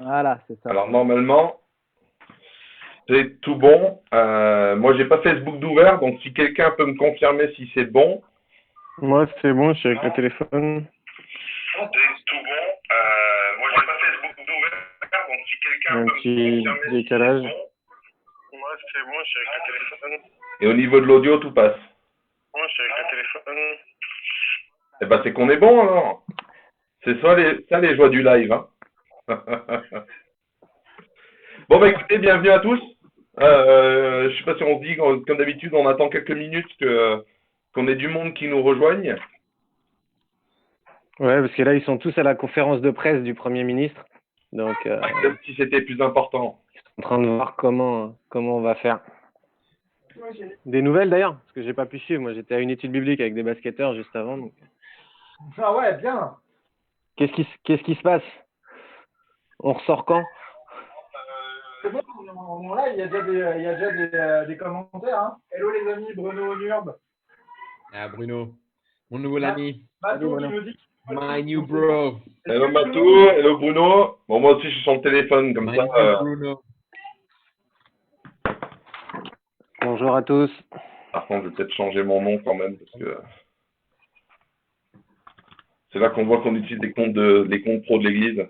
Voilà, c'est ça. Alors normalement, c'est tout bon. Moi, j'ai pas Facebook d'ouvert, donc si quelqu'un peut me confirmer si c'est bon. Moi, c'est bon, je suis avec le téléphone. C'est tout bon. Moi, j'ai pas Facebook d'ouvert, donc si Il y quelqu'un a un peut me petit confirmer si c'est décalage. bon. Moi, c'est bon, je suis avec le téléphone. Et au niveau de l'audio, tout passe. Moi, je suis avec le téléphone. Eh ben, c'est qu'on est bon alors. C'est ça les joies du live. Hein. Bon, bah écoutez, bienvenue à tous. Je sais pas si on se dit, comme d'habitude, on attend quelques minutes qu'on ait du monde qui nous rejoigne. Ouais, parce que là, ils sont tous à la conférence de presse du Premier ministre. Donc, Comme si c'était plus important. ils sont en train de voir comment on va faire. Des nouvelles d'ailleurs, parce que j'ai pas pu suivre. Moi, j'étais à une étude biblique avec des basketteurs juste avant. Donc... Ah ouais, bien. Qu'est-ce qui se passe? On ressort quand? C'est bon, on est là, il y a déjà des commentaires. Hein. Hello les amis, Bruno Nurb. Ah, Bruno, mon nouvel ami. Mato qui nous dit My new bro. Hello Matou, hello Bruno. Bon, moi aussi, je suis sur le téléphone, comme My ça. new Bruno. Bonjour à tous. Par contre, je vais peut-être changer mon nom quand même, parce que c'est là qu'on voit qu'on utilise les comptes pro de l'église.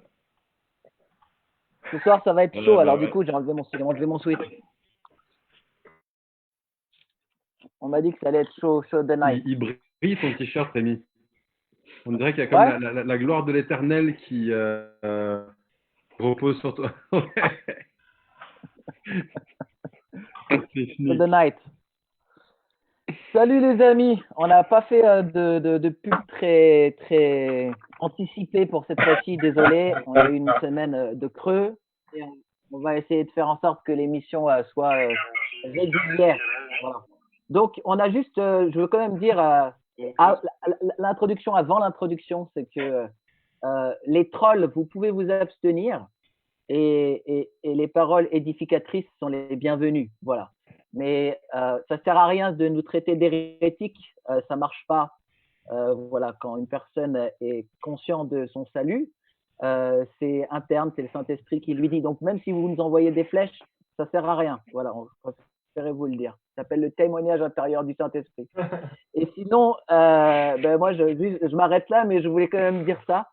ce soir ça va être Voilà, chaud, bah alors ouais. du coup j'ai enlevé mon sweat. On m'a dit que ça allait être chaud the night. Il brille son t-shirt, Rémi. On dirait qu'il y a comme la gloire de l'éternel qui repose sur toi. C'est fini. The night. Salut les amis, on n'a pas fait de pub très anticipée pour cette fois-ci, désolé, on a eu une semaine de creux et on va essayer de faire en sorte que l'émission soit régulière. Voilà. Donc on a juste, je veux quand même dire, l'introduction avant l'introduction, c'est que les trolls, vous pouvez vous abstenir et les paroles édificatrices sont les bienvenues. Voilà. Mais ça sert à rien de nous traiter d'hérétiques, ça marche pas. Voilà, quand une personne est consciente de son salut, c'est interne, c'est le Saint-Esprit qui lui dit. Donc même si vous nous envoyez des flèches, ça sert à rien. Voilà, on préférait vous le dire. Ça s'appelle le témoignage intérieur du Saint-Esprit. Et sinon, ben moi je m'arrête là, mais je voulais quand même dire ça.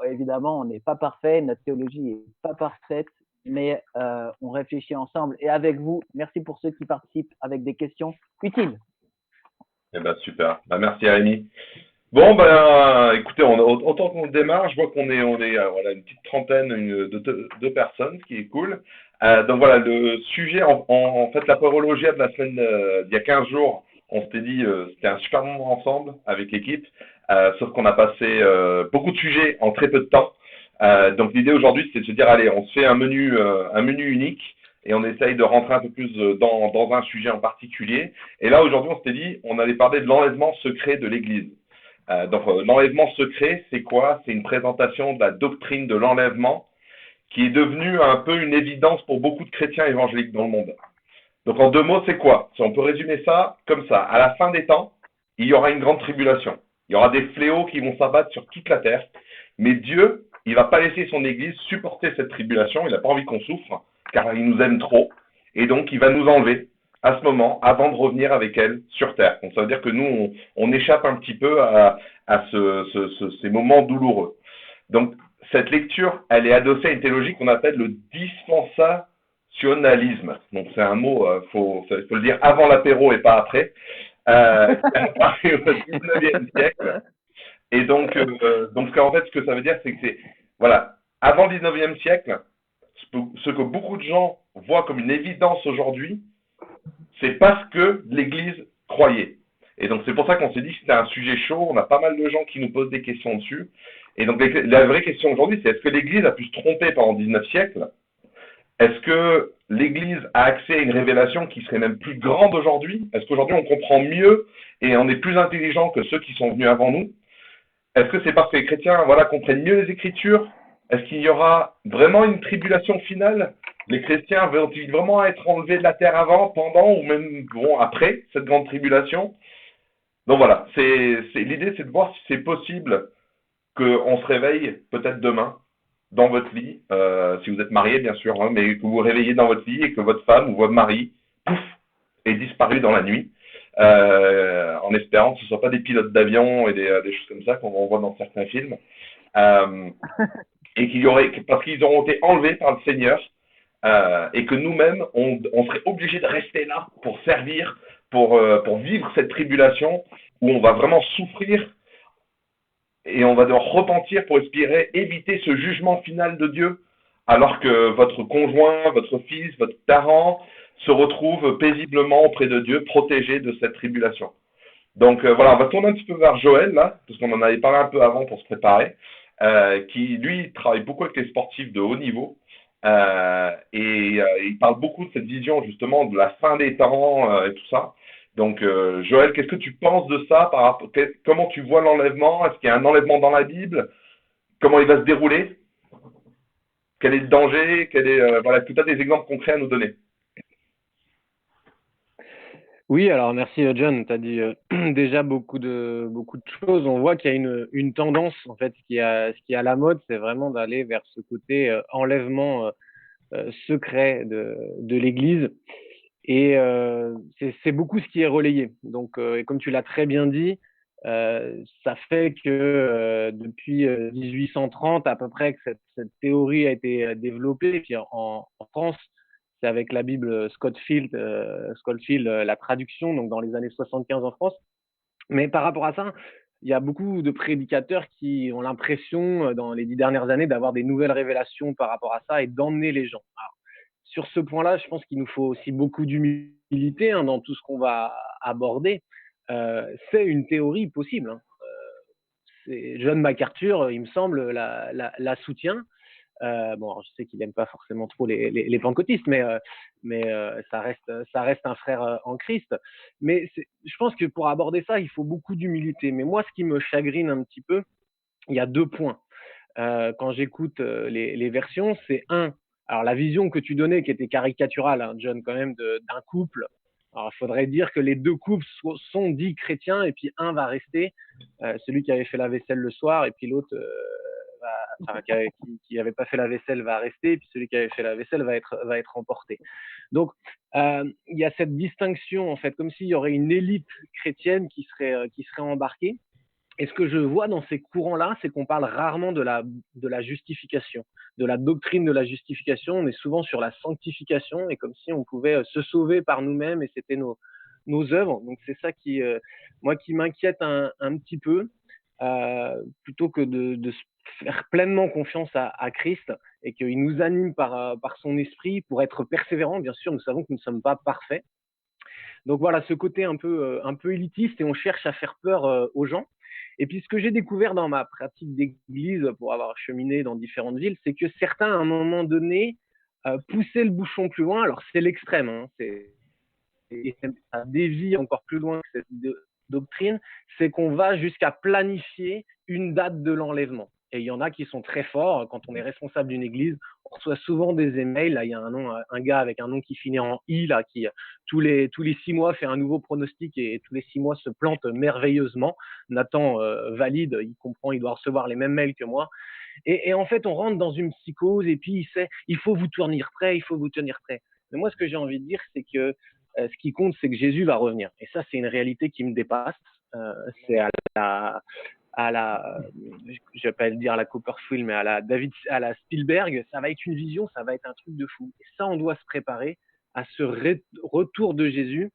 Évidemment, on n'est pas parfait, notre théologie n'est pas parfaite, mais on réfléchit ensemble et avec vous. Merci pour ceux qui participent avec des questions utiles. Eh ben, super. Bah, merci Rémi. Bon, ben, écoutez, autant qu'on démarre, je vois qu'on est voilà, une petite trentaine de personnes, ce qui est cool. Donc voilà, le sujet, en fait, la parologia de la semaine d'il y a 15 jours, on s'était dit, c'était un super moment ensemble avec l'équipe, sauf qu'on a passé beaucoup de sujets en très peu de temps. Donc l'idée aujourd'hui, c'est de se dire, allez, on se fait un menu unique et on essaye de rentrer un peu plus dans un sujet en particulier. Et là, aujourd'hui, on s'était dit, on allait parler de l'enlèvement secret de l'Église. L'enlèvement secret, c'est quoi? C'est une présentation de la doctrine de l'enlèvement qui est devenue un peu une évidence pour beaucoup de chrétiens évangéliques dans le monde. Donc en deux mots, c'est quoi? Si on peut résumer ça comme ça, à la fin des temps, il y aura une grande tribulation. Il y aura des fléaux qui vont s'abattre sur toute la terre, mais Dieu, il va pas laisser son Église supporter cette tribulation, il n'a pas envie qu'on souffre, car il nous aime trop, et donc il va nous enlever à ce moment, avant de revenir avec elle sur terre. Donc ça veut dire que nous, on échappe un petit peu à ces moments douloureux. Donc cette lecture, elle est adossée à une théologie qu'on appelle le dispensationalisme. Donc c'est un mot, faut le dire avant l'apéro et pas après. Apparu au 19e siècle. Et donc en fait, ce que ça veut dire, c'est que voilà, avant le 19e siècle, ce que beaucoup de gens voient comme une évidence aujourd'hui, c'est parce que l'Église croyait. Et donc c'est pour ça qu'on s'est dit que c'était un sujet chaud, on a pas mal de gens qui nous posent des questions dessus. Et donc la vraie question aujourd'hui, c'est est-ce que l'Église a pu se tromper pendant 19 siècles? Est-ce que l'Église a accès à une révélation qui serait même plus grande aujourd'hui? Est-ce qu'aujourd'hui on comprend mieux et on est plus intelligent que ceux qui sont venus avant nous? Est-ce que c'est parce que les chrétiens comprennent mieux les Écritures? Est-ce qu'il y aura vraiment une tribulation finale? Les chrétiens vont-ils vraiment être enlevés de la terre avant, pendant ou même après cette grande tribulation? Donc voilà, l'idée, c'est de voir si c'est possible qu'on se réveille peut-être demain dans votre lit, si vous êtes marié bien sûr, hein, mais que vous vous réveillez dans votre lit et que votre femme ou votre mari, pouf, est disparu dans la nuit, en espérant que ce ne soit pas des pilotes d'avion et des choses comme ça qu'on voit dans certains films, et parce qu'ils auront été enlevés par le Seigneur, et que nous-mêmes, on serait obligés de rester là pour servir, pour vivre cette tribulation où on va vraiment souffrir et on va devoir repentir pour espérer éviter ce jugement final de Dieu, alors que votre conjoint, votre fils, votre parent se retrouvent paisiblement auprès de Dieu, protégés de cette tribulation. Donc voilà, on va tourner un petit peu vers Joël, là, parce qu'on en avait parlé un peu avant pour se préparer, qui, lui, travaille beaucoup avec les sportifs de haut niveau, et il parle beaucoup de cette vision, justement, de la fin des temps et tout ça. Donc, Joël, qu'est-ce que tu penses de ça comment tu vois l'enlèvement? Est-ce qu'il y a un enlèvement dans la Bible? Comment il va se dérouler? Quel est le danger? Voilà, tu as des exemples concrets à nous donner. Oui, alors merci John, tu as dit déjà beaucoup de choses. On voit qu'il y a une tendance, en fait, ce qui est à la mode, c'est vraiment d'aller vers ce côté enlèvement secret de l'Église. Et c'est beaucoup ce qui est relayé. Donc, et comme tu l'as très bien dit, ça fait que depuis 1830 à peu près que cette théorie a été développée. Et puis en France, c'est avec la Bible Scofield, la traduction, donc dans les années 75 en France. Mais par rapport à ça, il y a beaucoup de prédicateurs qui ont l'impression, dans les 10 dernières années, d'avoir des nouvelles révélations par rapport à ça et d'emmener les gens. Alors, sur ce point-là, je pense qu'il nous faut aussi beaucoup d'humilité dans tout ce qu'on va aborder. C'est une théorie possible. John MacArthur, il me semble, la soutient. Bon, je sais qu'il n'aime pas forcément trop les pentecôtistes, mais ça reste un frère en Christ. Mais je pense que pour aborder ça, il faut beaucoup d'humilité. Mais moi, ce qui me chagrine un petit peu, il y a 2 points. Quand j'écoute les versions, c'est alors la vision que tu donnais qui était caricaturale, John, quand même, d'un couple. Alors, il faudrait dire que les 2 couples sont dits chrétiens et puis un va rester, celui qui avait fait la vaisselle le soir et puis l'autre qui n'avait pas fait la vaisselle va rester et puis celui qui avait fait la vaisselle va être emporté. Donc, il y a cette distinction, en fait, comme s'il y aurait une élite chrétienne qui serait embarquée. Et ce que je vois dans ces courants-là, c'est qu'on parle rarement de la justification, de la doctrine de la justification. On est souvent sur la sanctification et comme si on pouvait se sauver par nous-mêmes et c'était nos œuvres. Donc c'est ça qui m'inquiète un petit peu, plutôt que de se faire pleinement confiance à Christ et qu'il nous anime par son esprit pour être persévérant. Bien sûr, nous savons que nous ne sommes pas parfaits. Donc voilà, ce côté un peu élitiste et on cherche à faire peur aux gens. Et puis, ce que j'ai découvert dans ma pratique d'église pour avoir cheminé dans différentes villes, c'est que certains, à un moment donné, poussaient le bouchon plus loin. Alors, c'est l'extrême, et ça dévie encore plus loin que cette doctrine, c'est qu'on va jusqu'à planifier une date de l'enlèvement. Et il y en a qui sont très forts. Quand on est responsable d'une église, on reçoit souvent des emails. Là, il y a un gars avec un nom qui finit en I, là, qui tous les 6 mois fait un nouveau pronostic et tous les 6 mois se plante merveilleusement. Nathan valide, il comprend, il doit recevoir les mêmes mails que moi. Et en fait, on rentre dans une psychose et puis il faut vous tenir prêt, il faut vous tenir prêt. Mais moi, ce que j'ai envie de dire, c'est que ce qui compte, c'est que Jésus va revenir. Et ça, c'est une réalité qui me dépasse. C'est je vais pas le dire à la Copperfield, mais à la Spielberg, ça va être une vision, ça va être un truc de fou. Et ça, on doit se préparer à ce retour de Jésus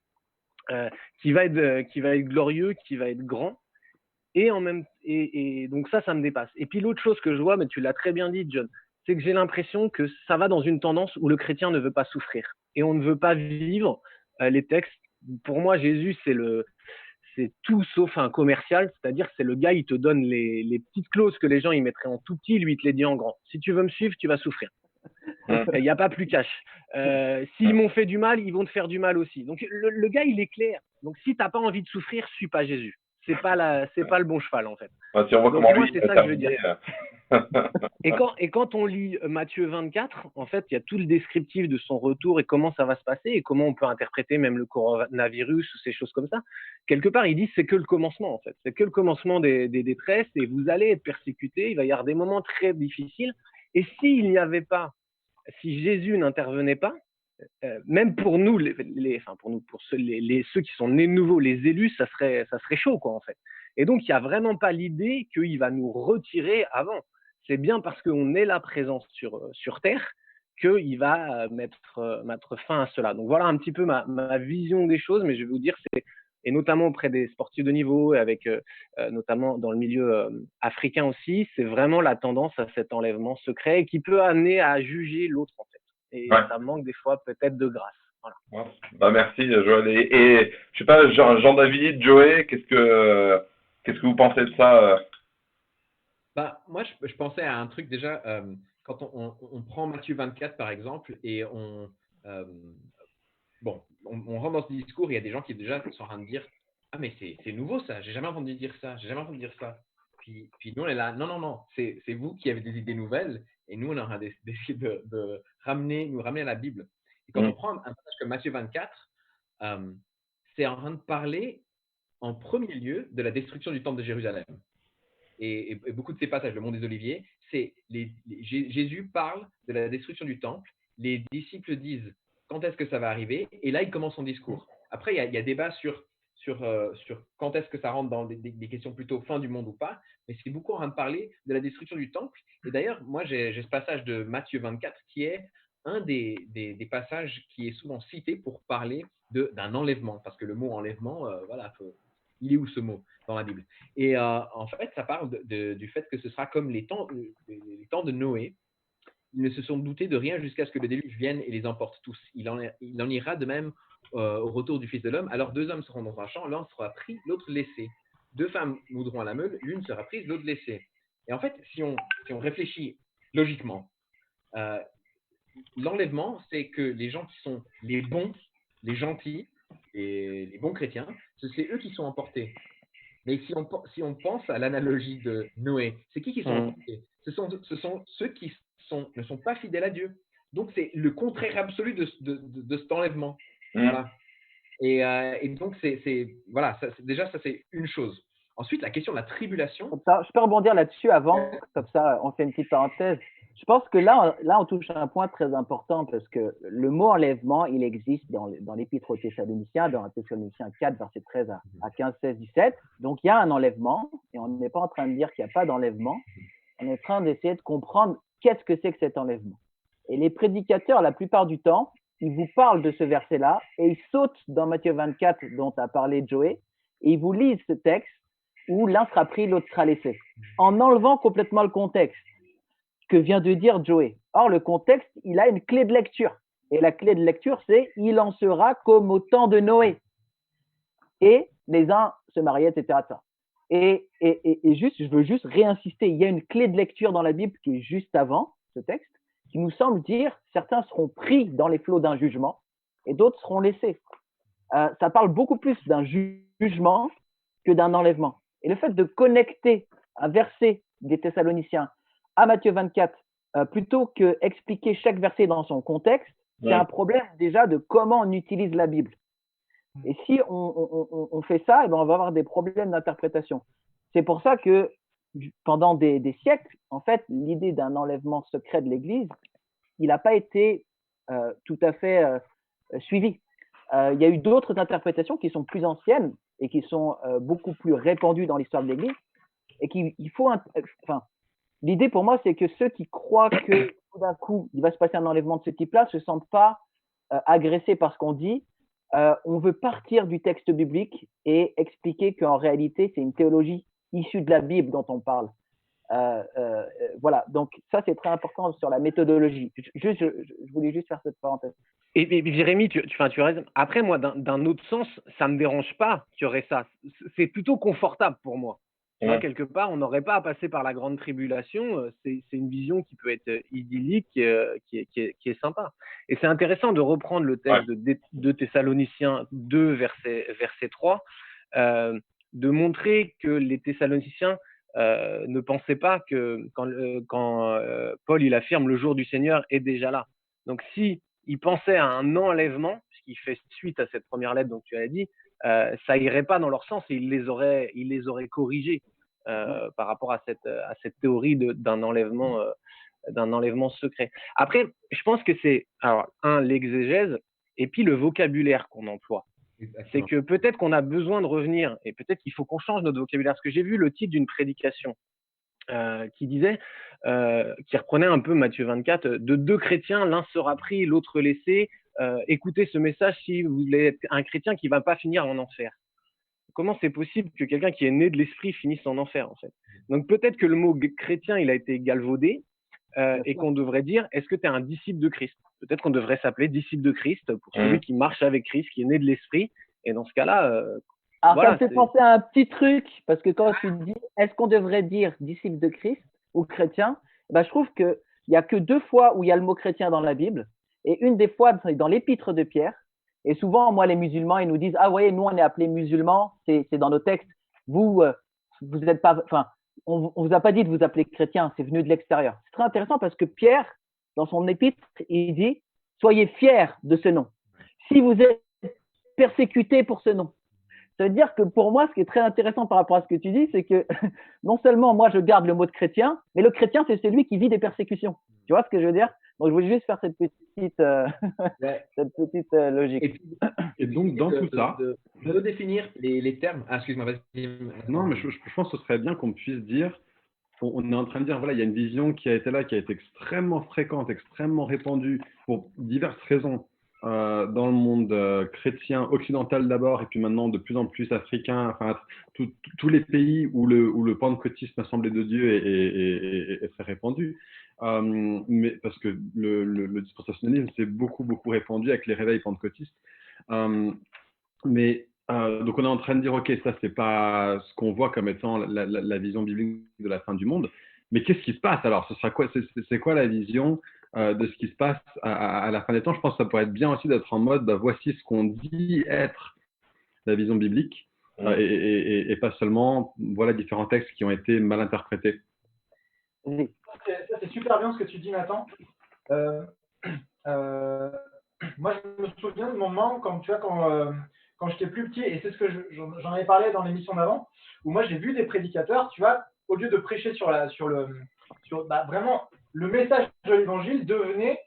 qui va être glorieux, qui va être grand. Et donc ça me dépasse. Et puis l'autre chose que je vois, mais tu l'as très bien dit, John, c'est que j'ai l'impression que ça va dans une tendance où le chrétien ne veut pas souffrir. Et on ne veut pas vivre les textes. Pour moi, Jésus, c'est tout sauf un commercial, c'est-à-dire c'est le gars, il te donne les petites clauses que les gens ils mettraient en tout petit, lui il te les dit en grand. Si tu veux me suivre, tu vas souffrir. Il n'y a pas plus cash. S'ils m'ont fait du mal, ils vont te faire du mal aussi. Donc le gars, il est clair. Donc si tu n'as pas envie de souffrir, suis pas Jésus. C'est pas le bon cheval en fait. Si on voit donc, comment moi, lui, c'est ça que je veux dire. Et quand on lit Matthieu 24, en fait, il y a tout le descriptif de son retour et comment ça va se passer et comment on peut interpréter même le coronavirus ou ces choses comme ça. Quelque part, il dit c'est que le commencement en fait. C'est que le commencement des détresses et vous allez être persécutés. Il va y avoir des moments très difficiles. Et s'il n'y avait pas, si Jésus n'intervenait pas, même pour nous, pour ceux qui sont nés nouveaux, les élus, ça serait chaud, quoi, en fait. Et donc, il n'y a vraiment pas l'idée qu'il va nous retirer avant. C'est bien parce qu'on est la présence sur Terre qu'il va mettre fin à cela. Donc, voilà un petit peu ma vision des choses, mais je vais vous dire, et notamment auprès des sportifs de niveau, et avec notamment dans le milieu africain aussi, c'est vraiment la tendance à cet enlèvement secret qui peut amener à juger l'autre, en fait. Et ça manque des fois peut-être de grâce. Voilà. Ouais. Bah, merci, Joël. Et je sais pas, Jean-David, Joey, qu'est-ce que vous pensez de ça? Bah, moi, je pensais à un truc déjà, quand on prend Matthieu 24 par exemple, et on rentre dans ce discours, il y a des gens qui déjà sont en train de dire ah, mais c'est nouveau ça, j'ai jamais entendu dire ça, j'ai jamais entendu dire ça. Puis nous, on est là, non, c'est vous qui avez des idées nouvelles, et nous, on est en train d'essayer de nous ramener à la Bible. Et quand on prend un passage comme Matthieu 24, c'est en train de parler en premier lieu de la destruction du temple de Jérusalem. Et beaucoup de ces passages, le Mont des Oliviers, c'est Jésus parle de la destruction du temple, les disciples disent quand est-ce que ça va arriver, et là il commence son discours. Après il y a débat sur quand est-ce que ça rentre dans des questions plutôt fin du monde ou pas, mais c'est beaucoup en train de parler de la destruction du temple. Et d'ailleurs, moi j'ai ce passage de Matthieu 24 qui est un des passages qui est souvent cité pour parler d'un enlèvement, parce que le mot enlèvement, il est où ce mot dans la Bible? Et en fait, ça parle du fait que ce sera comme les temps de Noé. Ils ne se sont doutés de rien jusqu'à ce que le déluge vienne et les emporte tous. Il en ira de même au retour du Fils de l'homme. Alors 2 hommes seront dans un champ, l'un sera pris, l'autre laissé. 2 femmes moudront à la meule, l'une sera prise, l'autre laissée. Et en fait, si on réfléchit logiquement, l'enlèvement, c'est que les gens qui sont les bons, les gentils, et les bons chrétiens, c'est eux qui sont emportés. Mais si on pense à l'analogie de Noé, c'est qui sont emportés? Ce sont ceux qui ne sont pas fidèles à Dieu. Donc, c'est le contraire absolu de cet enlèvement. Voilà. Et donc, voilà, déjà, ça, c'est une chose. Ensuite, la question de la tribulation. Je peux rebondir là-dessus avant, comme ça, on fait une petite parenthèse. Je pense que là, on touche à un point très important parce que le mot enlèvement, il existe dans l'Épître aux Thessaloniciens, dans Thessaloniciens 4, versets 13 à 15, 16, 17. Donc, il y a un enlèvement et on n'est pas en train de dire qu'il n'y a pas d'enlèvement. On est en train d'essayer de comprendre qu'est-ce que c'est que cet enlèvement. Et les prédicateurs, la plupart du temps, ils vous parlent de ce verset-là et ils sautent dans Matthieu 24, dont a parlé Joey, et ils vous lisent ce texte où l'un sera pris, l'autre sera laissé, en enlevant complètement le contexte que vient de dire Joey. Or, le contexte, il a une clé de lecture. Et la clé de lecture, c'est « il en sera comme au temps de Noé ». Et les uns se mariaient, etc. Et juste, je veux juste réinsister, il y a une clé de lecture dans la Bible qui est juste avant ce texte, qui nous semble dire « certains seront pris dans les flots d'un jugement et d'autres seront laissés ». Ça parle beaucoup plus d'un jugement que d'un enlèvement. Et le fait de connecter un verset des Thessaloniciens à Matthieu 24, plutôt que expliquer chaque verset dans son contexte, c'est un problème déjà de comment on utilise la Bible. Et si on fait ça, on va avoir des problèmes d'interprétation. C'est pour ça que pendant des siècles, en fait, l'idée d'un enlèvement secret de l'Église, il n'a pas été tout à fait suivi. Il y a eu d'autres interprétations qui sont plus anciennes et qui sont beaucoup plus répandues dans l'histoire de l'Église. Et qu'il faut. L'idée pour moi, c'est que ceux qui croient que tout d'un coup, il va se passer un enlèvement de ce type-là ne se sentent pas agressés par ce qu'on dit. On veut partir du texte biblique et expliquer qu'en réalité, c'est une théologie issue de la Bible dont on parle. Voilà, donc ça, c'est très important sur la méthodologie. Je voulais juste faire cette parenthèse. Et Jérémy, tu as raison. Après, moi, d'un autre sens, ça ne me dérange pas qu'il y aurait ça. C'est plutôt confortable pour moi. Tu vois, quelque part, on n'aurait pas à passer par la grande tribulation. C'est une vision qui peut être idyllique, qui est sympa. Et c'est intéressant de reprendre le texte de Thessaloniciens 2, verset 3, de montrer que les Thessaloniciens ne pensaient pas que quand Paul il affirme « le jour du Seigneur est déjà là ». Donc, si il pensait à un enlèvement, puisqu'il fait suite à cette première lettre dont tu as dit, ça irait pas dans leur sens et il les aurait corrigés par rapport à cette théorie d'un enlèvement d'un enlèvement secret. Après, je pense que c'est, alors, l'exégèse et puis le vocabulaire qu'on emploie. C'est que peut-être qu'on a besoin de revenir et peut-être qu'il faut qu'on change notre vocabulaire. Parce que j'ai vu le titre d'une prédication qui disait, qui reprenait un peu Matthieu 24, de deux chrétiens, l'un sera pris, l'autre laissé. Écoutez ce message si vous êtes un chrétien qui ne va pas finir en enfer. Comment c'est possible que quelqu'un qui est né de l'esprit finisse en enfer, en fait? Donc peut-être que le mot chrétien, il a été galvaudé et qu'on devrait dire, est-ce que tu es un disciple de Christ? Peut-être qu'on devrait s'appeler disciple de Christ pour celui qui marche avec Christ, qui est né de l'esprit. Et dans ce cas-là, Alors, voilà, ça me fait penser à un petit truc, parce que quand tu dis, est-ce qu'on devrait dire disciple de Christ ou chrétien, ben, je trouve qu'il n'y a que 2 fois où il y a le mot chrétien dans la Bible, et une des fois, c'est dans l'épître de Pierre. Et souvent, moi, les musulmans, ils nous disent, ah, voyez, nous, on est appelés musulmans, c'est dans nos textes. Vous, vous êtes pas, enfin, on vous a pas dit de vous appeler chrétien, c'est venu de l'extérieur. C'est très intéressant parce que Pierre, dans son épître, il dit, soyez fiers de ce nom. Si vous êtes persécutés pour ce nom. Ça veut dire que pour moi, ce qui est très intéressant par rapport à ce que tu dis, c'est que non seulement moi, je garde le mot de chrétien, mais le chrétien, c'est celui qui vit des persécutions. Tu vois ce que je veux dire? Donc, je voulais juste faire cette petite, logique. Et donc, dans tout ça… De redéfinir les termes. Ah, excuse-moi, vas-y. Non, mais je pense que ce serait bien qu'on puisse dire, on est en train de dire, voilà, il y a une vision qui a été là, qui a été extrêmement fréquente, extrêmement répandue pour diverses raisons dans le monde chrétien occidental d'abord, et puis maintenant de plus en plus africain, enfin, tous les pays où le pentecôtisme, l'Assemblée de Dieu, est très répandu. Mais parce que le dispensationalisme s'est beaucoup répandu avec les réveils pentecôtistes. Donc on est en train de dire, ok, ça c'est pas ce qu'on voit comme étant la vision biblique de la fin du monde, mais qu'est-ce qui se passe alors? Ce sera quoi? C'est quoi la vision de ce qui se passe à la fin des temps? Je pense que ça pourrait être bien aussi d'être en mode, voici ce qu'on dit être la vision biblique, et pas seulement, voilà, différents textes qui ont été mal interprétés. Oui. C'est super bien ce que tu dis, Nathan. Moi, je me souviens de moments quand j'étais plus petit, et c'est ce que j'en avais parlé dans l'émission d'avant, où moi j'ai vu des prédicateurs, tu vois, au lieu de prêcher sur vraiment le message de l'évangile, devenait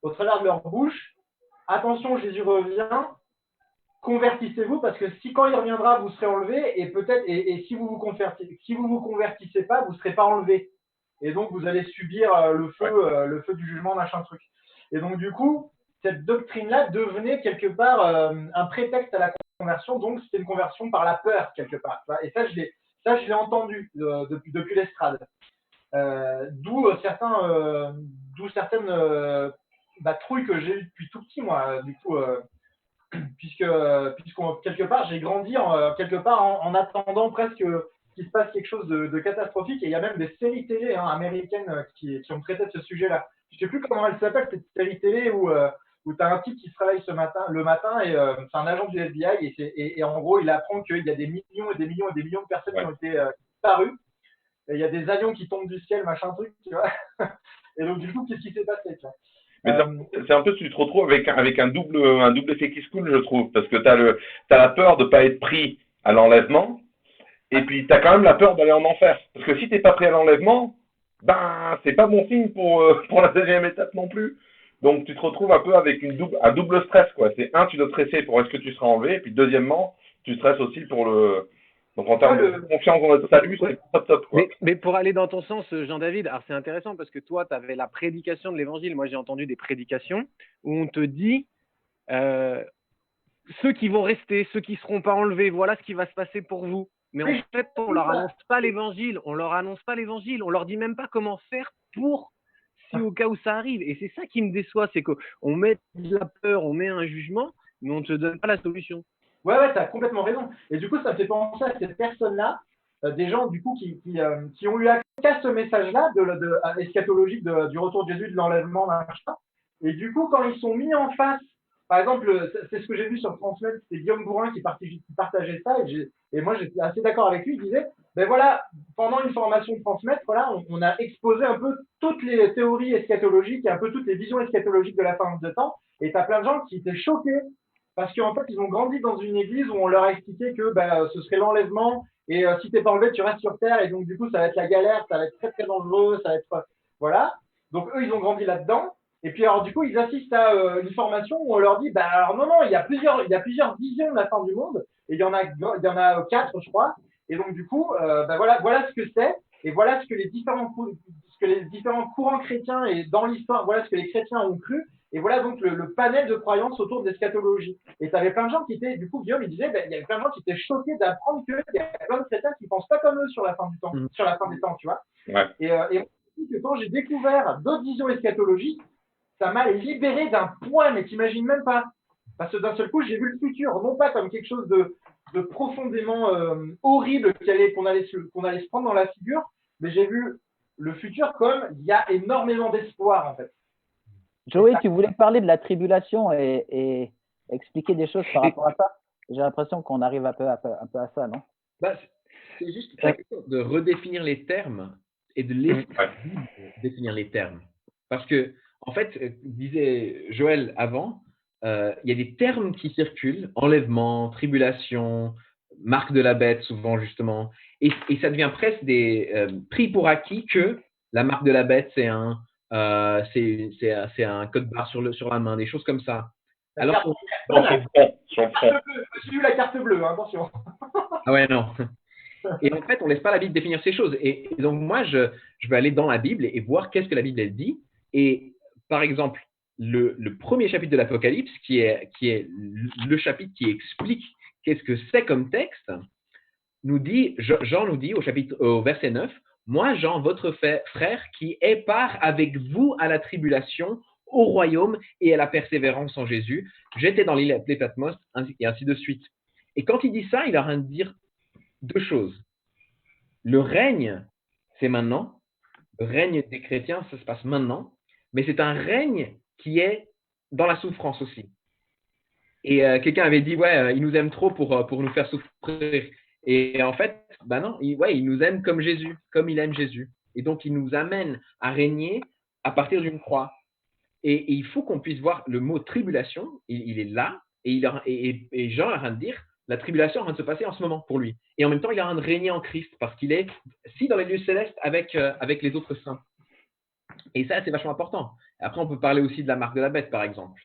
au travers de leur bouche, attention, Jésus revient, convertissez-vous, parce que si quand il reviendra, vous serez enlevés, et peut-être, et si vous vous convertissez pas, vous serez pas enlevés. Et donc, vous allez subir le feu du jugement, machin truc. Et donc, du coup, cette doctrine-là devenait quelque part un prétexte à la conversion. Donc, c'était une conversion par la peur, quelque part. Et ça, je l'ai entendu depuis l'estrade. D'où certaines trouilles que j'ai eues depuis tout petit, moi. Du coup, puisque quelque part, j'ai grandi en attendant presque qu'il se passe quelque chose de catastrophique, et il y a même des séries télé américaines qui ont traité de ce sujet-là. Je ne sais plus comment elle s'appelle, cette série télé où tu as un type qui se réveille le matin et c'est un agent du FBI, et en gros il apprend qu'il y a des millions et des millions et des millions de personnes qui ont été disparues, et il y a des avions qui tombent du ciel, machin truc, tu vois. Et donc du coup, qu'est-ce qui s'est passé, tu vois? Mais c'est un peu, tu te retrouves avec un double effet qui se coule, je trouve, parce que t'as la peur de pas être pris à l'enlèvement, et puis t'as quand même la peur d'aller en enfer. Parce que si t'es pas pris à l'enlèvement, ben c'est pas bon signe pour la deuxième étape non plus. Donc tu te retrouves un peu avec un double stress, quoi. C'est tu dois stresser pour est-ce que tu seras enlevé, et puis deuxièmement, tu stresses aussi pour le. Donc en termes de confiance dans le salut, c'est top, quoi. Mais pour aller dans ton sens, Jean-David, alors c'est intéressant parce que toi, tu avais la prédication de l'évangile. Moi, j'ai entendu des prédications où on te dit ceux qui vont rester, ceux qui ne seront pas enlevés, voilà ce qui va se passer pour vous. Mais en fait, on leur annonce pas l'évangile. On leur dit même pas comment faire pour si au cas où ça arrive. Et c'est ça qui me déçoit, c'est qu'on met de la peur, on met un jugement, mais on ne te donne pas la solution. Ouais, tu as complètement raison. Et du coup, ça me fait penser à ces personnes-là, des gens du coup qui ont eu accès à ce message-là eschatologique du retour de Jésus, de l'enlèvement, machin. Et du coup, quand ils sont mis en face, par exemple, c'est ce que j'ai vu sur Transmet, c'était Guillaume Bourrin qui partageait ça, et moi j'étais assez d'accord avec lui. Il disait, ben voilà, pendant une formation de Transmet, voilà, on a exposé un peu toutes les théories eschatologiques et un peu toutes les visions eschatologiques de la fin de temps, et tu as plein de gens qui étaient choqués parce qu'en fait ils ont grandi dans une église où on leur a expliqué que ce serait l'enlèvement, et si t'es pas enlevé tu restes sur terre, et donc du coup ça va être la galère, ça va être très très dangereux, ça va être voilà. Donc eux, ils ont grandi là-dedans. Et puis alors du coup, ils assistent à une formation où on leur dit, bah alors non, il y a plusieurs visions de la fin du monde. Et il y en a 4, je crois. Et donc du coup, bah voilà ce que c'est. Et voilà ce que les différents courants chrétiens et dans l'histoire, voilà ce que les chrétiens ont cru. Et voilà donc le panel de croyances autour de l'eschatologie. Et tu avais plein de gens qui étaient, du coup, Guillaume, il disait, il y avait plein de gens qui étaient choqués d'apprendre qu'il y a plein de chrétiens qui ne pensent pas comme eux sur la fin du temps, sur la fin des temps, tu vois. Ouais. Et moi, que quand j'ai découvert d'autres visions eschatologiques, ça m'a libéré d'un poids, mais t'imagines même pas. Parce que d'un seul coup, j'ai vu le futur, non pas comme quelque chose de profondément horrible qu'on allait se prendre dans la figure, mais j'ai vu le futur comme il y a énormément d'espoir, en fait. Joey, tu voulais parler de la tribulation et expliquer des choses par rapport à ça? J'ai l'impression qu'on arrive un peu à ça, non? Bah, c'est juste la question de redéfinir les termes et de laisser définir les termes. Parce que, en fait, disait Joël avant, il y a des termes qui circulent, enlèvement, tribulation, marque de la bête, souvent justement, et ça devient presque des pris pour acquis que la marque de la bête, c'est un code barre sur la main, des choses comme ça. Alors, j'ai eu la carte bleue, attention. Ah ouais, non. Et en fait, on ne laisse pas la Bible définir ces choses. Et donc, moi, je vais aller dans la Bible et voir qu'est-ce que la Bible elle dit. Et par exemple, le premier chapitre de l'Apocalypse, qui est le chapitre qui explique qu'est-ce que c'est comme texte, nous dit, Jean nous dit au verset 9, « Moi, Jean, votre frère, qui est part avec vous à la tribulation, au royaume et à la persévérance en Jésus, j'étais dans l'île appelée Patmos, et ainsi de suite. » Et quand il dit ça, il a rien de dire deux choses. Le règne, c'est maintenant. Le règne des chrétiens, ça se passe maintenant. Mais c'est un règne qui est dans la souffrance aussi. Et quelqu'un avait dit, ouais, il nous aime trop pour nous faire souffrir. Et en fait, ben non, il nous aime comme Jésus, comme il aime Jésus. Et donc, il nous amène à régner à partir d'une croix. Et il faut qu'on puisse voir le mot tribulation, il est là, et Jean a rien de dire, la tribulation est en train de se passer en ce moment pour lui. Et en même temps, il a rien de régner en Christ, parce qu'il est, si dans les lieux célestes, avec les autres saints. Et ça, c'est vachement important. Après, on peut parler aussi de la marque de la bête, par exemple.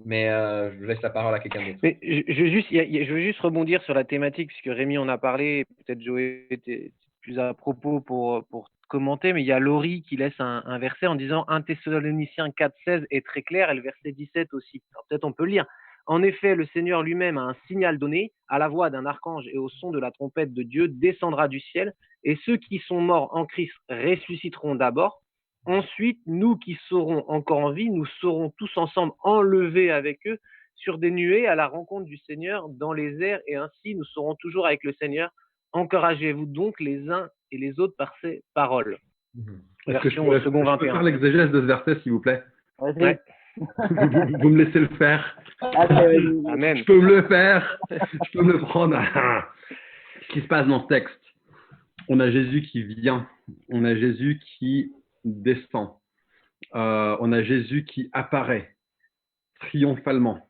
Mais je laisse la parole à quelqu'un d'autre. Mais je veux juste rebondir sur la thématique, puisque Rémi en a parlé, peut-être Joël était plus à propos pour commenter, mais il y a Laurie qui laisse un verset en disant 1 Thessaloniciens 4,16 est très clair, et le verset 17 aussi. Alors peut-être on peut le lire. En effet, le Seigneur lui-même a un signal donné, à la voix d'un archange et au son de la trompette de Dieu, descendra du ciel, et ceux qui sont morts en Christ ressusciteront d'abord. Ensuite, nous qui serons encore en vie, nous serons tous ensemble enlevés avec eux sur des nuées à la rencontre du Seigneur dans les airs, et ainsi nous serons toujours avec le Seigneur. Encouragez-vous donc les uns et les autres par ces paroles. Est-ce que je peux faire l'exégèse de ce verset, s'il vous plaît? Ouais. Vous me laissez le faire. Amen. Je peux me le faire. Je peux me le prendre. Ce qui se passe dans ce texte, on a Jésus qui vient. On a Jésus qui descend. On a Jésus qui apparaît triomphalement.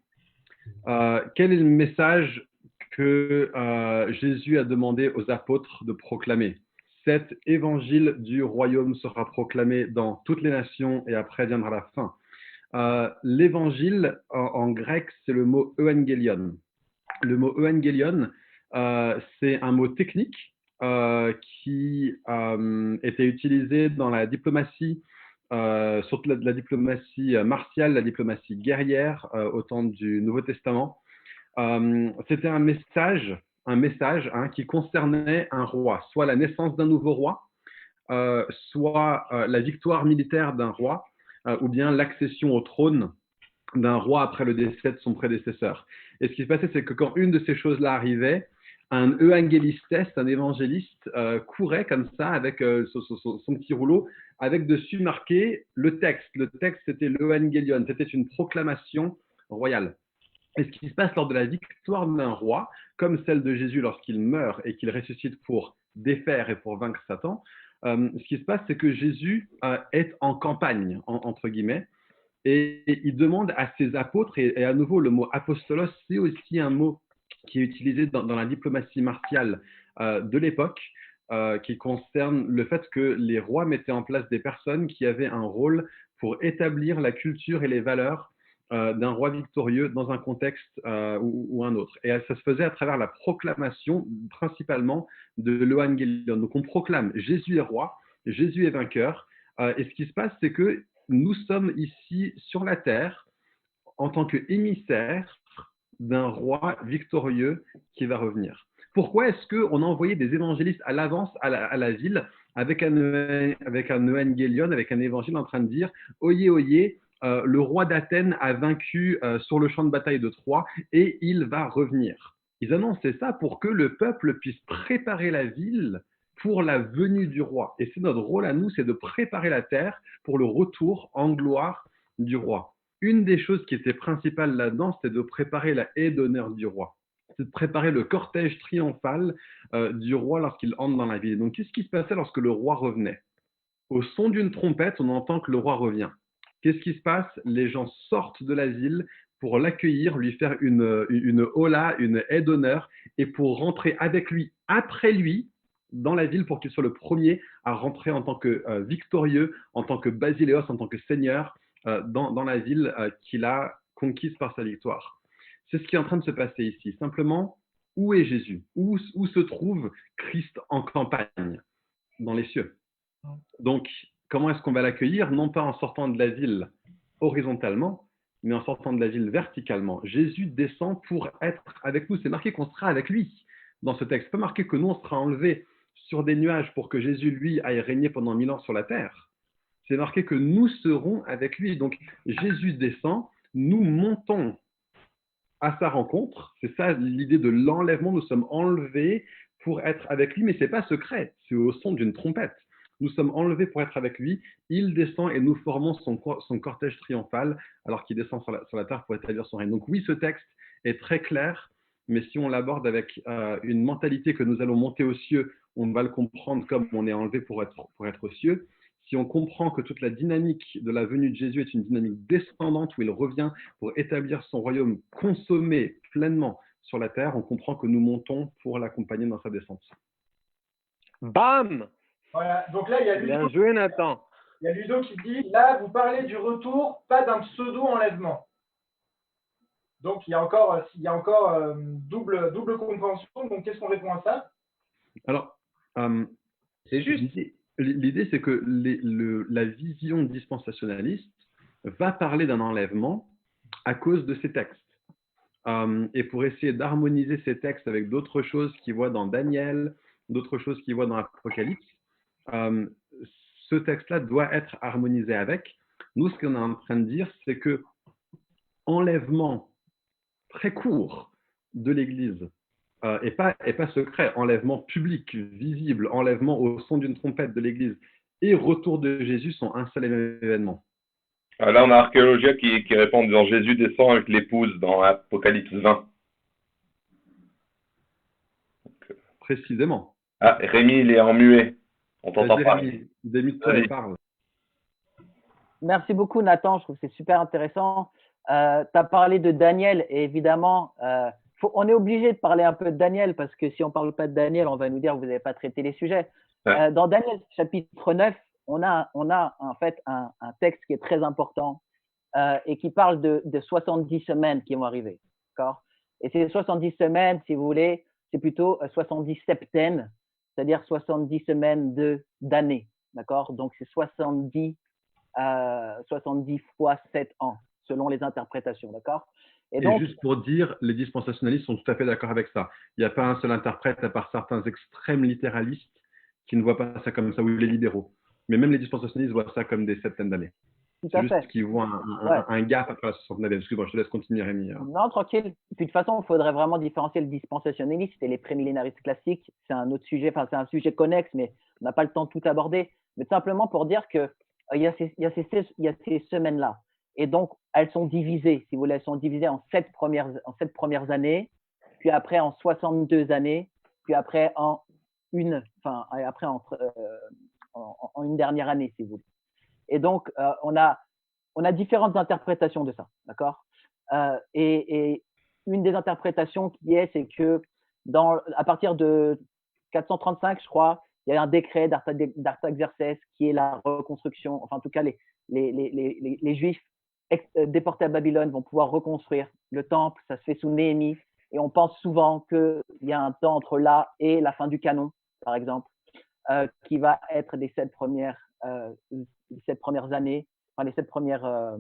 Quel est le message que Jésus a demandé aux apôtres de proclamer? Cet évangile du royaume sera proclamé dans toutes les nations et après viendra la fin. L'évangile en grec, c'est le mot euangelion. Le mot euangelion, c'est un mot technique qui était utilisé dans la diplomatie, surtout la diplomatie martiale, la diplomatie guerrière au temps du Nouveau Testament. C'était un message qui concernait un roi, soit la naissance d'un nouveau roi, soit la victoire militaire d'un roi, ou bien l'accession au trône d'un roi après le décès de son prédécesseur. Et ce qui se passait, c'est que quand une de ces choses-là arrivait, un euangelistes, un évangéliste, courait comme ça avec son petit rouleau, avec dessus marqué le texte. Le texte, c'était l'euangelion, c'était une proclamation royale. Et ce qui se passe lors de la victoire d'un roi, comme celle de Jésus lorsqu'il meurt et qu'il ressuscite pour défaire et pour vaincre Satan, ce qui se passe, c'est que Jésus est en campagne, entre guillemets, et il demande à ses apôtres, et à nouveau le mot apostolos, c'est aussi un mot qui est utilisé dans la diplomatie martiale de l'époque, qui concerne le fait que les rois mettaient en place des personnes qui avaient un rôle pour établir la culture et les valeurs d'un roi victorieux dans un contexte ou un autre. Et ça se faisait à travers la proclamation principalement de l'Evangélion. Donc on proclame Jésus est roi, Jésus est vainqueur. Et ce qui se passe, c'est que nous sommes ici sur la terre en tant qu'émissaires d'un roi victorieux qui va revenir. Pourquoi est-ce qu'on a envoyé des évangélistes à l'avance à la ville avec un evangélion, avec un évangile en train de dire « Oyez, oyez, le roi d'Athènes a vaincu sur le champ de bataille de Troie et il va revenir ». Ils annonçaient ça pour que le peuple puisse préparer la ville pour la venue du roi. Et c'est notre rôle à nous, c'est de préparer la terre pour le retour en gloire du roi. Une des choses qui était principale là-dedans, c'était de préparer la haie d'honneur du roi. C'est de préparer le cortège triomphal du roi lorsqu'il entre dans la ville. Donc, qu'est-ce qui se passait lorsque le roi revenait? Au son d'une trompette, on entend que le roi revient. Qu'est-ce qui se passe? Les gens sortent de la ville pour l'accueillir, lui faire une hola, une haie d'honneur, et pour rentrer avec lui, après lui, dans la ville pour qu'il soit le premier à rentrer en tant que victorieux, en tant que basileos, en tant que seigneur dans la ville qu'il a conquise par sa victoire. C'est ce qui est en train de se passer ici. Simplement, où est Jésus? Où se trouve Christ en campagne? Dans les cieux. Donc, comment est-ce qu'on va l'accueillir? Non pas en sortant de la ville horizontalement, mais en sortant de la ville verticalement. Jésus descend pour être avec nous. C'est marqué qu'on sera avec lui dans ce texte. C'est pas marqué que nous, on sera enlevés sur des nuages pour que Jésus, lui, aille régner pendant 1000 ans sur la terre. C'est marqué que nous serons avec lui. Donc, Jésus descend, nous montons à sa rencontre. C'est ça l'idée de l'enlèvement. Nous sommes enlevés pour être avec lui, mais ce n'est pas secret. C'est au son d'une trompette. Nous sommes enlevés pour être avec lui. Il descend et nous formons son cortège triomphal alors qu'il descend sur la terre pour établir son règne. Donc oui, ce texte est très clair, mais si on l'aborde avec une mentalité que nous allons monter aux cieux, on va le comprendre comme on est enlevé pour être aux cieux. Si on comprend que toute la dynamique de la venue de Jésus est une dynamique descendante où il revient pour établir son royaume consommé pleinement sur la terre, on comprend que nous montons pour l'accompagner dans sa descente. Bam! Voilà. Donc là, il y a Ludo. Bien joué, Nathan. Il y a Ludo qui dit, là, vous parlez du retour, pas d'un pseudo-enlèvement. Donc, il y a encore double compréhension. Donc, qu'est-ce qu'on répond à ça? Alors, C'est juste. L'idée, c'est que la vision dispensationaliste va parler d'un enlèvement à cause de ces textes. Et pour essayer d'harmoniser ces textes avec d'autres choses qu'il voit dans Daniel, d'autres choses qu'il voit dans l'Apocalypse, ce texte-là doit être harmonisé avec. Nous, ce qu'on est en train de dire, c'est que enlèvement très court de l'Église, et pas secret, enlèvement public, visible, enlèvement au son d'une trompette de l'Église et retour de Jésus sont un seul et même événement. Là, on a Archéologia qui répond en disant Jésus descend avec l'épouse dans Apocalypse 20. Précisément. Ah, Rémi, il est en muet. On t'entend pas. Rémi, démute-toi et parle. Merci beaucoup, Nathan. Je trouve que c'est super intéressant. Tu as parlé de Daniel et évidemment, on est obligé de parler un peu de Daniel parce que si on ne parle pas de Daniel, on va nous dire que vous n'avez pas traité les sujets. Ouais. Dans Daniel chapitre 9, on a en fait un texte qui est très important et qui parle de 70 semaines qui vont arriver. D'accord? Et ces 70 semaines, si vous voulez, c'est plutôt 70 septaines, c'est-à-dire 70 semaines d'années. D'accord? Donc, c'est 70 fois 7 ans, selon les interprétations. D'accord? Et donc, juste pour dire, les dispensationalistes sont tout à fait d'accord avec ça. Il n'y a pas un seul interprète, à part certains extrêmes littéralistes, qui ne voient pas ça comme ça, ou les libéraux. Mais même les dispensationalistes voient ça comme des septaines d'années. C'est juste qu'ils voient un gap après la 60 années. Excuse-moi, je te laisse continuer, Rémi. Non, tranquille. Puis, de toute façon, il faudrait vraiment différencier le dispensationaliste et les prémillénaristes classiques. C'est un autre sujet, enfin, c'est un sujet connexe, mais on n'a pas le temps de tout aborder. Mais simplement pour dire qu'il y a ces semaines-là. Et donc, elles sont divisées, si vous voulez, elles sont divisées en 7 premières années, puis après en 62 années, puis après en une dernière année, si vous voulez. Et donc, on a différentes interprétations de ça, d'accord? Et une des interprétations c'est que à partir de 435, je crois, il y a un décret d'Artaxerxès qui est la reconstruction, enfin en tout cas les Juifs déportés à Babylone vont pouvoir reconstruire le temple, ça se fait sous Néhémie, et on pense souvent qu'il y a un temps entre là et la fin du canon, par exemple, qui va être les 7 premières années, enfin les 7 premières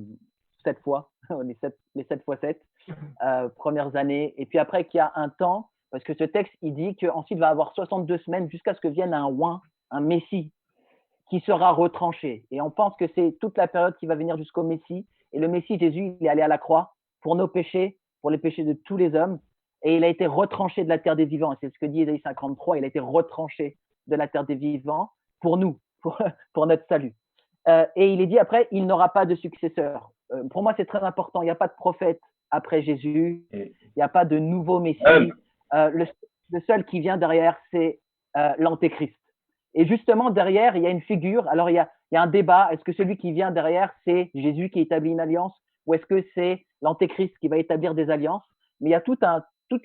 7 fois, les 7 fois 7 premières années, et puis après qu'il y a un temps, parce que ce texte, il dit qu'ensuite il va y avoir 62 semaines jusqu'à ce que vienne un oint, un Messie, qui sera retranché. Et on pense que c'est toute la période qui va venir jusqu'au Messie. Et le Messie, Jésus, il est allé à la croix pour nos péchés, pour les péchés de tous les hommes. Et il a été retranché de la terre des vivants. Et c'est ce que dit Ésaïe 53. Il a été retranché de la terre des vivants pour nous, pour notre salut. Et il est dit après, il n'aura pas de successeur. Pour moi, c'est très important. Il n'y a pas de prophète après Jésus. Il n'y a pas de nouveau Messie. Le seul qui vient derrière, c'est l'Antéchrist. Et justement, derrière, il y a une figure. Alors, il y a un débat. Est-ce que celui qui vient derrière, c'est Jésus qui établit une alliance, ou est-ce que c'est l'Antéchrist qui va établir des alliances? Mais il y a toute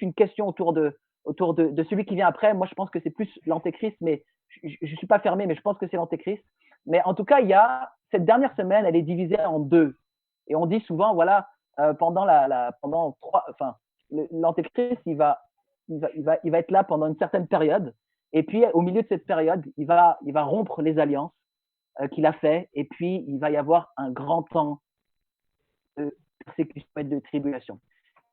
une question autour de celui qui vient après. Moi, je pense que c'est plus l'Antéchrist, mais je ne suis pas fermé, mais je pense que c'est l'Antéchrist. Mais en tout cas, cette dernière semaine, elle est divisée en deux. Et on dit souvent, voilà, pendant l'Antéchrist, il va être là pendant une certaine période. Et puis, au milieu de cette période, il va rompre les alliances qu'il a fait. Et puis, il va y avoir un grand temps de persécution et de tribulation.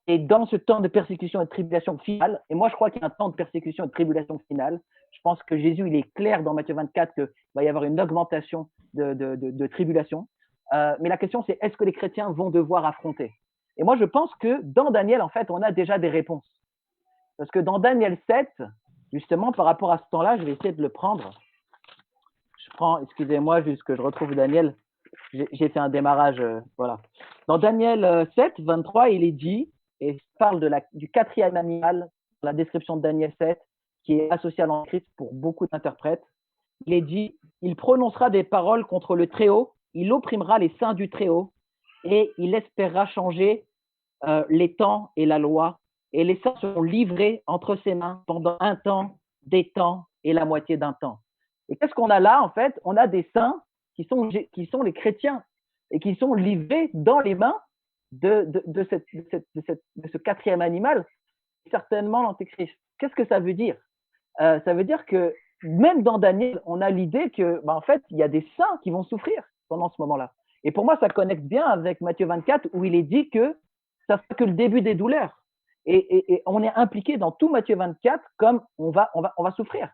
Et dans ce temps de persécution et de tribulation finale, et moi, je crois qu'il y a un temps de persécution et de tribulation finale. Je pense que Jésus, il est clair dans Matthieu 24 qu'il va y avoir une augmentation de tribulation. Mais la question, c'est est-ce que les chrétiens vont devoir affronter? Et moi, je pense que dans Daniel, en fait, on a déjà des réponses. Parce que dans Daniel 7, justement, par rapport à ce temps-là, je vais essayer de le prendre. Je prends, excusez-moi, juste que je retrouve Daniel. J'ai fait un démarrage, voilà. Dans Daniel 7, 23, il est dit, et il parle du 4e animal, la description de Daniel 7, qui est associé à l'Antéchrist pour beaucoup d'interprètes. Il est dit, il prononcera des paroles contre le Très-Haut, il opprimera les saints du Très-Haut, et il espérera changer les temps et la loi, et les saints seront livrés entre ses mains pendant un temps, des temps et la moitié d'un temps. Et qu'est-ce qu'on a là, en fait? On a des saints qui sont les chrétiens et qui sont livrés dans les mains de ce 4e animal, certainement l'Antéchrist. Qu'est-ce que ça veut dire? Ça veut dire que même dans Daniel, on a l'idée que, en fait, il y a des saints qui vont souffrir pendant ce moment-là. Et pour moi, ça connecte bien avec Matthieu 24 où il est dit que ça ne sera que le début des douleurs. Et on est impliqué dans tout Matthieu 24 comme on va souffrir.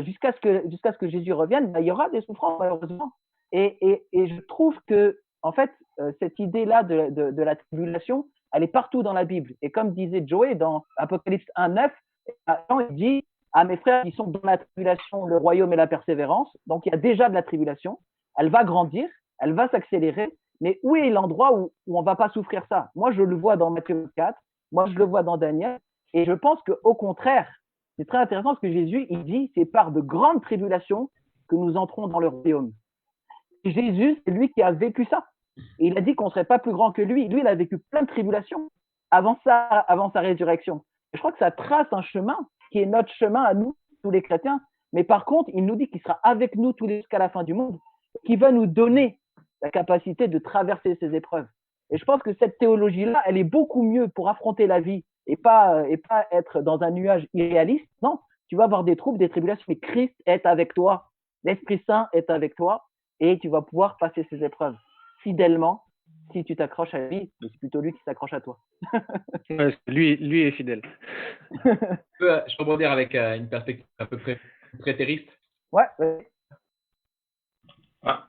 Jusqu'à ce que Jésus revienne, il y aura des souffrances, malheureusement. Et je trouve que, en fait, cette idée-là de la tribulation, elle est partout dans la Bible. Et comme disait Joey dans Apocalypse 1:9, il dit à mes frères qui sont dans la tribulation, le royaume et la persévérance. Donc, il y a déjà de la tribulation. Elle va grandir, elle va s'accélérer. Mais où est l'endroit où on ne va pas souffrir ça? Moi, je le vois dans Matthieu 4. Moi, je le vois dans Daniel. Et je pense qu'au contraire, c'est très intéressant ce que Jésus, il dit, c'est par de grandes tribulations que nous entrons dans le royaume. Et Jésus, c'est lui qui a vécu ça. Et il a dit qu'on ne serait pas plus grand que lui. Lui, il a vécu plein de tribulations avant sa résurrection. Et je crois que ça trace un chemin qui est notre chemin à nous, tous les chrétiens. Mais par contre, il nous dit qu'il sera avec nous tous jusqu'à la fin du monde, qui va nous donner la capacité de traverser ces épreuves. Et je pense que cette théologie-là, elle est beaucoup mieux pour affronter la vie et pas être dans un nuage irréaliste. Non, tu vas avoir des troubles, des tribulations, mais Christ est avec toi, l'Esprit Saint est avec toi et tu vas pouvoir passer ces épreuves fidèlement. Si tu t'accroches à lui, c'est plutôt lui qui s'accroche à toi. Lui est fidèle. Je peux rebondir avec une perspective à peu près prétériste. Ouais. Ah.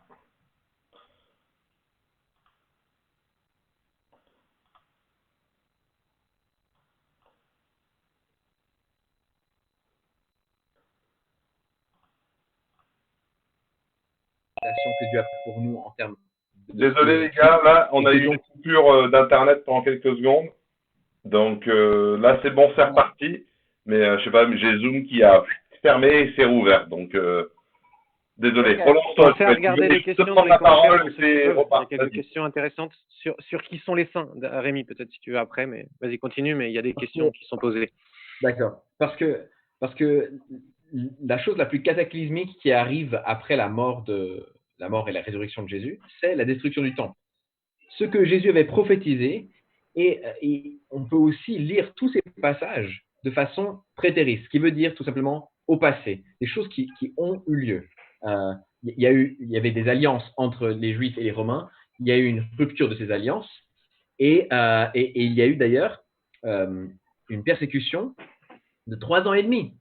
Que Dieu a pour nous en termes. Désolé les gars, là on a eu une coupure d'internet pendant quelques secondes. Donc là c'est bon, c'est reparti. Mais je sais pas, j'ai Zoom qui a fermé et s'est rouvert. Donc désolé. Relance-toi. On va regarder les questions dans les commentaires. Il y a quelques questions intéressantes sur qui sont les saints. Rémi, peut-être si tu veux après, mais vas-y continue. Mais il y a des questions qui sont posées. D'accord. Parce que la chose la plus cataclysmique qui arrive après la mort et la résurrection de Jésus, c'est la destruction du temple. Ce que Jésus avait prophétisé, et on peut aussi lire tous ces passages de façon prétériste, ce qui veut dire tout simplement au passé, des choses qui ont eu lieu. Il y avait des alliances entre les Juifs et les Romains, il y a eu une rupture de ces alliances, et il y a eu d'ailleurs une persécution de 3 ans et demi.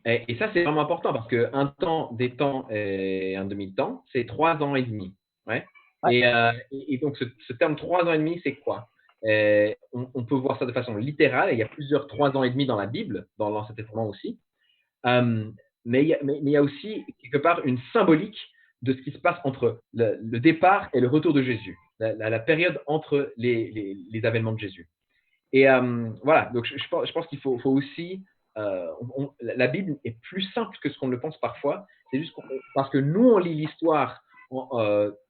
Et ça, c'est vraiment important parce qu'un temps, des temps et un demi-temps, c'est 3 ans et demi. Ouais. Et donc, ce terme 3 ans et demi, c'est quoi? On peut voir ça de façon littérale. Il y a plusieurs 3 ans et demi dans la Bible, dans l'Ancien Testament aussi. Mais il y a aussi, quelque part, une symbolique de ce qui se passe entre le départ et le retour de Jésus, la période entre les avènements de Jésus. Et voilà, donc je pense qu'il faut aussi… la Bible est plus simple que ce qu'on le pense parfois. C'est juste parce que nous, on lit l'histoire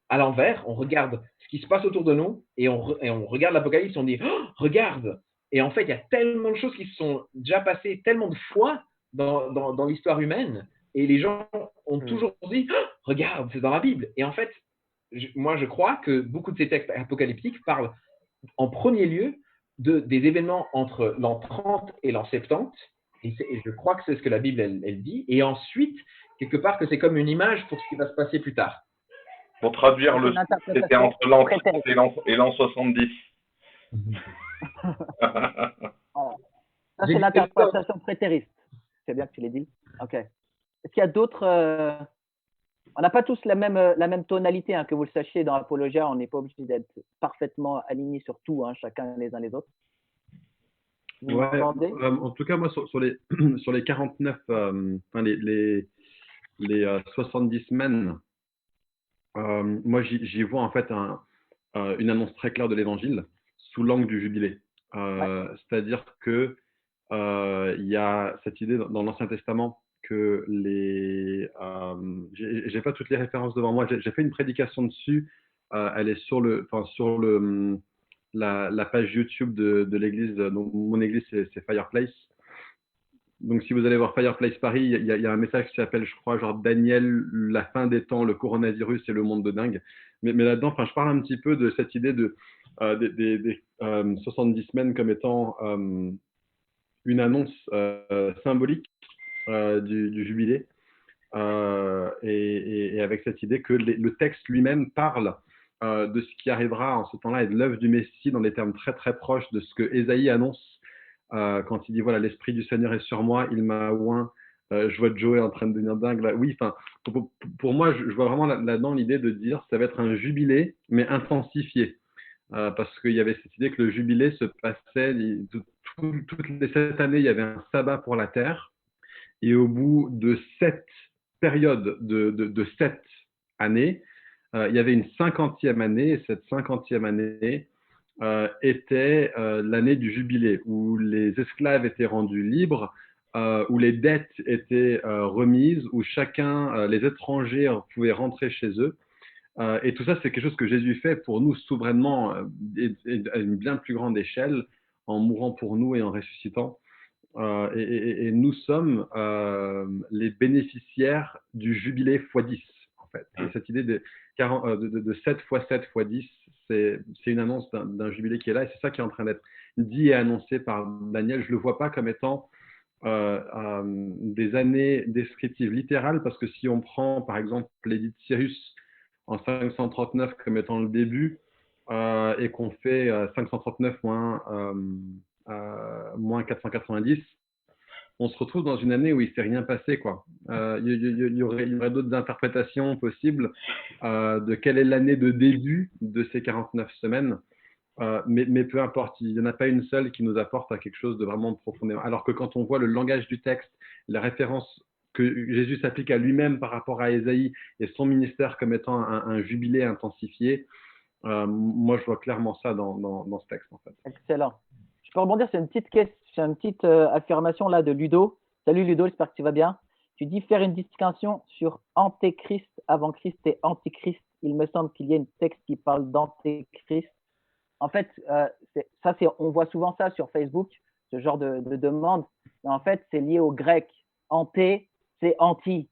à l'envers, on regarde ce qui se passe autour de nous et on regarde l'Apocalypse, on dit oh, regarde. Et en fait, il y a tellement de choses qui se sont déjà passées tellement de fois dans l'histoire humaine et les gens ont toujours dit oh, regarde, c'est dans la Bible. Et en fait, moi, je crois que beaucoup de ces textes apocalyptiques parlent en premier lieu des événements entre l'an 30 et l'an 70. Et je crois que c'est ce que la Bible, elle dit. Et ensuite, quelque part, que c'est comme une image pour ce qui va se passer plus tard. Pour traduire le c'était entre l'an 30 et l'an 70. Voilà. Ça, c'est l'interprétation prétériste. C'est bien que tu l'aies dit. OK. Est-ce qu'il y a d'autres… On n'a pas tous la même tonalité, hein, que vous le sachiez, dans Apologia. On n'est pas obligé d'être parfaitement alignés sur tout, hein, chacun les uns les autres. Ouais, en tout cas, moi, sur les, sur les 49, enfin, les 70 semaines, moi, j'y vois en fait une annonce très claire de l'évangile sous l'angle du jubilé. C'est-à-dire que il y a cette idée dans l'Ancien Testament que j'ai pas toutes les références devant moi. J'ai fait une prédication dessus. Elle est sur la page YouTube de l'église. Donc mon église, c'est Fireplace. Donc, si vous allez voir Fireplace Paris, il y a un message qui s'appelle, je crois, genre Daniel, la fin des temps, le coronavirus et le monde de dingue. Mais là-dedans, enfin, je parle un petit peu de cette idée des 70 semaines comme étant une annonce symbolique du jubilé. Et avec cette idée que le texte lui-même parle de ce qui arrivera en ce temps-là et de l'œuvre du Messie dans des termes très très proches de ce que Ésaïe annonce quand il dit voilà, l'Esprit du Seigneur est sur moi, il m'a oint, je vois Joey en train de devenir dingue là. Oui, enfin, pour moi, je vois vraiment là-dedans l'idée de dire ça va être un jubilé, mais intensifié. Parce qu'il y avait cette idée que le jubilé se passait, toutes les 7 années, il y avait un sabbat pour la terre, et au bout de 7 périodes de 7 années, il y avait une 50e année, et cette 50e année était l'année du jubilé, où les esclaves étaient rendus libres, où les dettes étaient remises, où les étrangers pouvaient rentrer chez eux. Et tout ça, c'est quelque chose que Jésus fait pour nous souverainement et à une bien plus grande échelle, en mourant pour nous et en ressuscitant. Et nous sommes les bénéficiaires du jubilé x10, en fait. Et cette idée de 7 x 7 x 10, c'est une annonce d'un jubilé qui est là, et c'est ça qui est en train d'être dit et annoncé par Daniel. Je ne le vois pas comme étant des années descriptives littérales, parce que si on prend, par exemple, l'édit de Cyrus en 539 comme étant le début, et qu'on fait 539 moins 490, on se retrouve dans une année où il ne s'est rien passé, quoi. Il y aurait d'autres interprétations possibles de quelle est l'année de début de ces 49 semaines, mais peu importe, il n'y en a pas une seule qui nous apporte à quelque chose de vraiment profondément. Alors que quand on voit le langage du texte, la référence que Jésus s'applique à lui-même par rapport à Ésaïe et son ministère comme étant un jubilé intensifié, moi je vois clairement ça dans ce texte, en fait. Excellent. Je peux rebondir sur une petite affirmation là de Ludo. Salut Ludo, j'espère que tu vas bien. Tu dis faire une distinction sur antéchrist avant Christ et antichrist. Il me semble qu'il y a une texte qui parle d'antéchrist. En fait, on voit souvent ça sur Facebook, ce genre de demande. Mais en fait, c'est lié au grec. Anté, c'est anti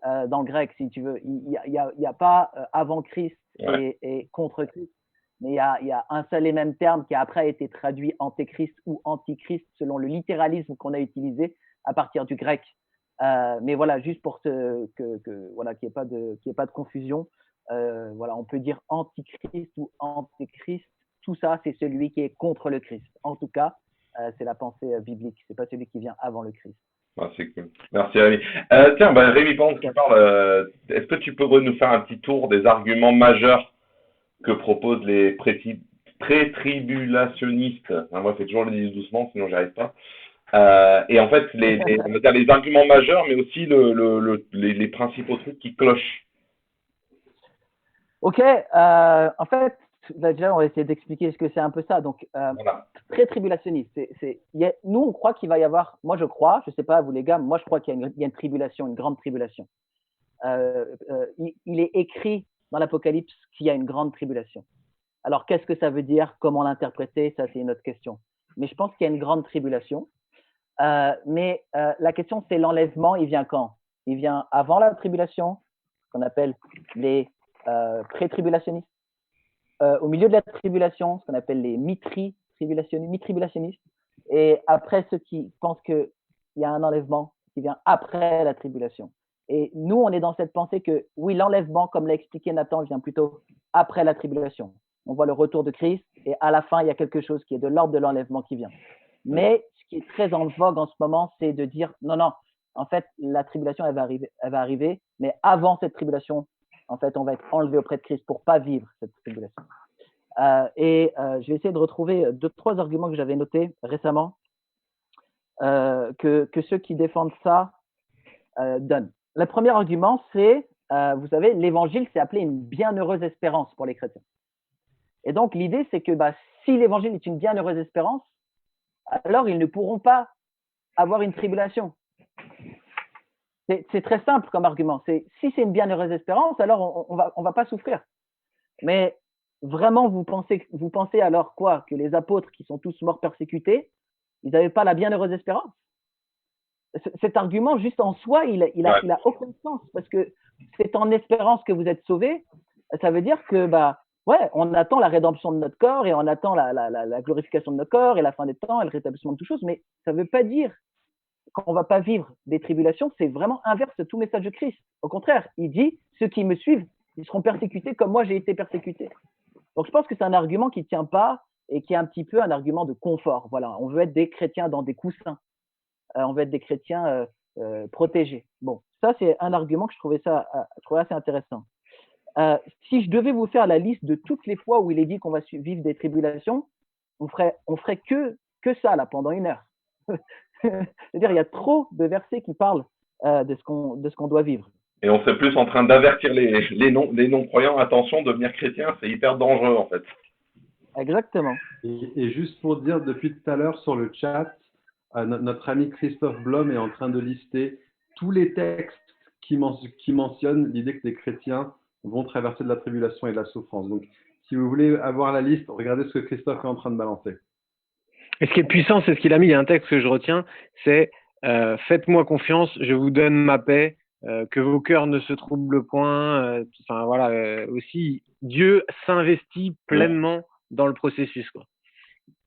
dans le grec, si tu veux. Il y a pas avant Christ et contre Christ, mais il y a un seul et même terme qui a après été traduit antéchrist ou antichrist selon le littéralisme qu'on a utilisé à partir du grec. Mais voilà, juste pour voilà, qu'il n'y ait pas de confusion. Voilà, on peut dire antichrist ou antéchrist. Tout ça, c'est celui qui est contre le Christ. En tout cas, c'est la pensée biblique. C'est pas celui qui vient avant le Christ. Ah, c'est cool. Merci Rémi. Tiens, Rémi, pendant que tu parles, est-ce que tu pourrais nous faire un petit tour des arguments majeurs que proposent les pré-tribulationnistes? Moi, c'est toujours le dire doucement, sinon j'y arrive pas. Et en fait, on va dire les arguments majeurs, mais aussi les principaux trucs qui clochent. Ok, en fait, là, déjà, on va essayer d'expliquer ce que c'est un peu ça. Donc, Voilà. très tribulationniste. Nous, on croit qu'il va y avoir, moi je crois, je sais pas vous les gars, moi je crois qu'il y a une tribulation, une grande tribulation. Il est écrit dans l'Apocalypse qu'il y a une grande tribulation. Alors, qu'est-ce que ça veut dire? Comment l'interpréter? Ça, c'est une autre question. Mais je pense qu'il y a une grande tribulation. Mais la question, c'est l'enlèvement, il vient quand? Il vient avant la tribulation, qu'on appelle les pré-tribulationnistes. Au milieu de la tribulation, ce qu'on appelle les mi-tribulationnistes. Et après, ceux qui pensent qu'il y a un enlèvement qui vient après la tribulation. Et nous, on est dans cette pensée que, oui, l'enlèvement, comme l'a expliqué Nathan, vient plutôt après la tribulation. On voit le retour de Christ et à la fin, il y a quelque chose qui est de l'ordre de l'enlèvement qui vient. Mais ce qui est très en vogue en ce moment, c'est de dire, non, en fait, la tribulation, elle va arriver, mais avant cette tribulation, en fait, on va être enlevé auprès de Christ pour pas vivre cette tribulation. Je vais essayer de retrouver 2-3 arguments que j'avais notés récemment que ceux qui défendent ça donnent. Le premier argument, c'est, vous savez, l'évangile, c'est appelé une bienheureuse espérance pour les chrétiens. Et donc, l'idée, c'est que si l'évangile est une bienheureuse espérance, alors ils ne pourront pas avoir une tribulation. C'est très simple comme argument. Si c'est une bienheureuse espérance, alors on va pas souffrir. Mais vraiment, vous pensez alors quoi? Que les apôtres qui sont tous morts persécutés, ils n'avaient pas la bienheureuse espérance? Cet argument, juste en soi, il a aucun sens, parce que c'est en espérance que vous êtes sauvés. Ça veut dire que, on attend la rédemption de notre corps et on attend la glorification de notre corps et la fin des temps et le rétablissement de toutes choses, mais ça ne veut pas dire qu'on ne va pas vivre des tribulations. C'est vraiment inverse de tout message de Christ. Au contraire, il dit, ceux qui me suivent, ils seront persécutés comme moi j'ai été persécuté. Donc je pense que c'est un argument qui ne tient pas et qui est un petit peu un argument de confort. Voilà, on veut être des chrétiens dans des coussins. On veut être des chrétiens protégés. Bon, ça c'est un argument que je trouvais assez intéressant. Si je devais vous faire la liste de toutes les fois où il est dit qu'on va vivre des tribulations, on ferait que ça là pendant 1 heure. C'est-à-dire il y a trop de versets qui parlent de ce qu'on doit vivre. Et on serait plus en train d'avertir les non-croyants, attention, devenir chrétien, c'est hyper dangereux en fait. Exactement. Et juste pour dire, depuis tout à l'heure sur le chat, notre ami Christophe Blom est en train de lister tous les textes qui mentionnent l'idée que les chrétiens vont traverser de la tribulation et de la souffrance. Donc, si vous voulez avoir la liste, regardez ce que Christophe est en train de balancer. Et ce qui est puissant, c'est ce qu'il a mis. Il y a un texte que je retiens, c'est faites-moi confiance, je vous donne ma paix, que vos cœurs ne se troublent point. Enfin voilà, aussi Dieu s'investit pleinement dans le processus, quoi.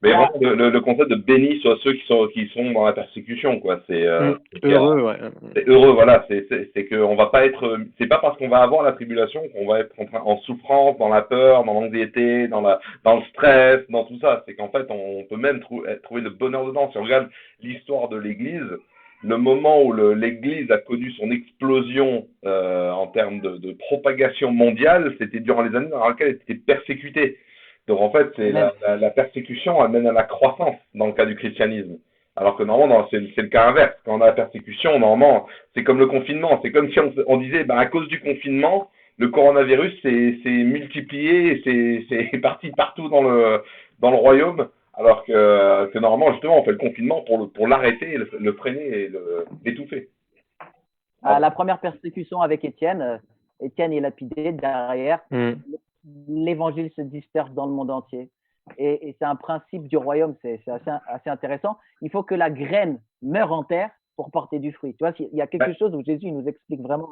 Mais vraiment, le concept de béni soit ceux qui sont dans la persécution, quoi. C'est heureux, ouais. C'est heureux, voilà. C'est qu'on va pas être. C'est pas parce qu'on va avoir la tribulation qu'on va être en souffrance, dans la peur, dans l'anxiété, dans le stress, dans tout ça. C'est qu'en fait, on peut même trouver le bonheur dedans. Si on regarde l'histoire de l'Église, le moment où l'Église a connu son explosion en termes de propagation mondiale, c'était durant les années dans lesquelles elle était persécutée. Donc en fait, c'est la persécution amène à la croissance dans le cas du christianisme. Alors que normalement, c'est le cas inverse. Quand on a la persécution, normalement, c'est comme le confinement. C'est comme si on disait, à cause du confinement, le coronavirus s'est multiplié, c'est parti partout dans le royaume. Alors que normalement, justement, on fait le confinement pour l'arrêter, le freiner et l'étouffer. La première persécution avec Étienne est lapidé derrière. L'évangile se disperse dans le monde entier. Et c'est un principe du royaume, c'est assez intéressant. Il faut que la graine meure en terre pour porter du fruit. Tu vois, il y a quelque chose où Jésus nous explique vraiment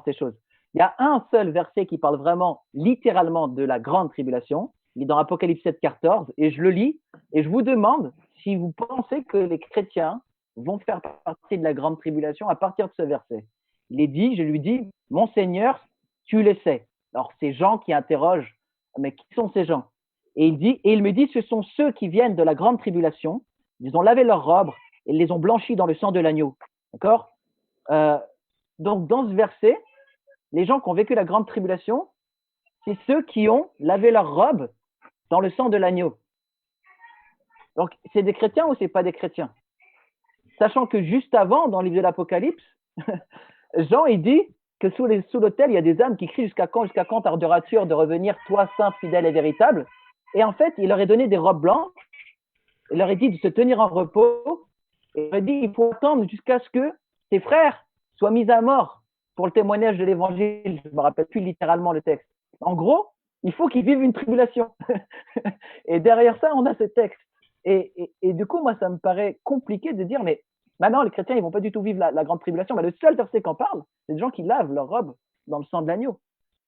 ces choses. Il y a un seul verset qui parle vraiment littéralement de la grande tribulation. Il est dans Apocalypse 7,14 et je le lis et je vous demande si vous pensez que les chrétiens vont faire partie de la grande tribulation à partir de ce verset. Il est dit, je lui dis, mon Seigneur, tu le sais. Alors, ces gens qui interrogent, mais qui sont ces gens? Et il me dit, ce sont ceux qui viennent de la grande tribulation. Ils ont lavé leurs robes et les ont blanchis dans le sang de l'agneau. D'accord? Donc, dans ce verset, les gens qui ont vécu la grande tribulation, c'est ceux qui ont lavé leurs robes dans le sang de l'agneau. Donc, c'est des chrétiens ou c'est pas des chrétiens? Sachant que juste avant, dans le livre de l'Apocalypse, Jean, il dit que sous l'autel, il y a des âmes qui crient jusqu'à quand tarderas-tu de revenir, toi, saint, fidèle et véritable? Et en fait, il leur a donné des robes blanches, il leur a dit de se tenir en repos, et il leur a dit il faut attendre jusqu'à ce que tes frères soient mis à mort pour le témoignage de l'évangile. Je ne me rappelle plus littéralement le texte. En gros, il faut qu'ils vivent une tribulation. Et derrière ça, on a ce texte. Et du coup, moi, ça me paraît compliqué de dire, mais maintenant, les chrétiens, ils vont pas du tout vivre la grande tribulation. Mais le seul verset qu'en parle, c'est des gens qui lavent leur robe dans le sang de l'agneau.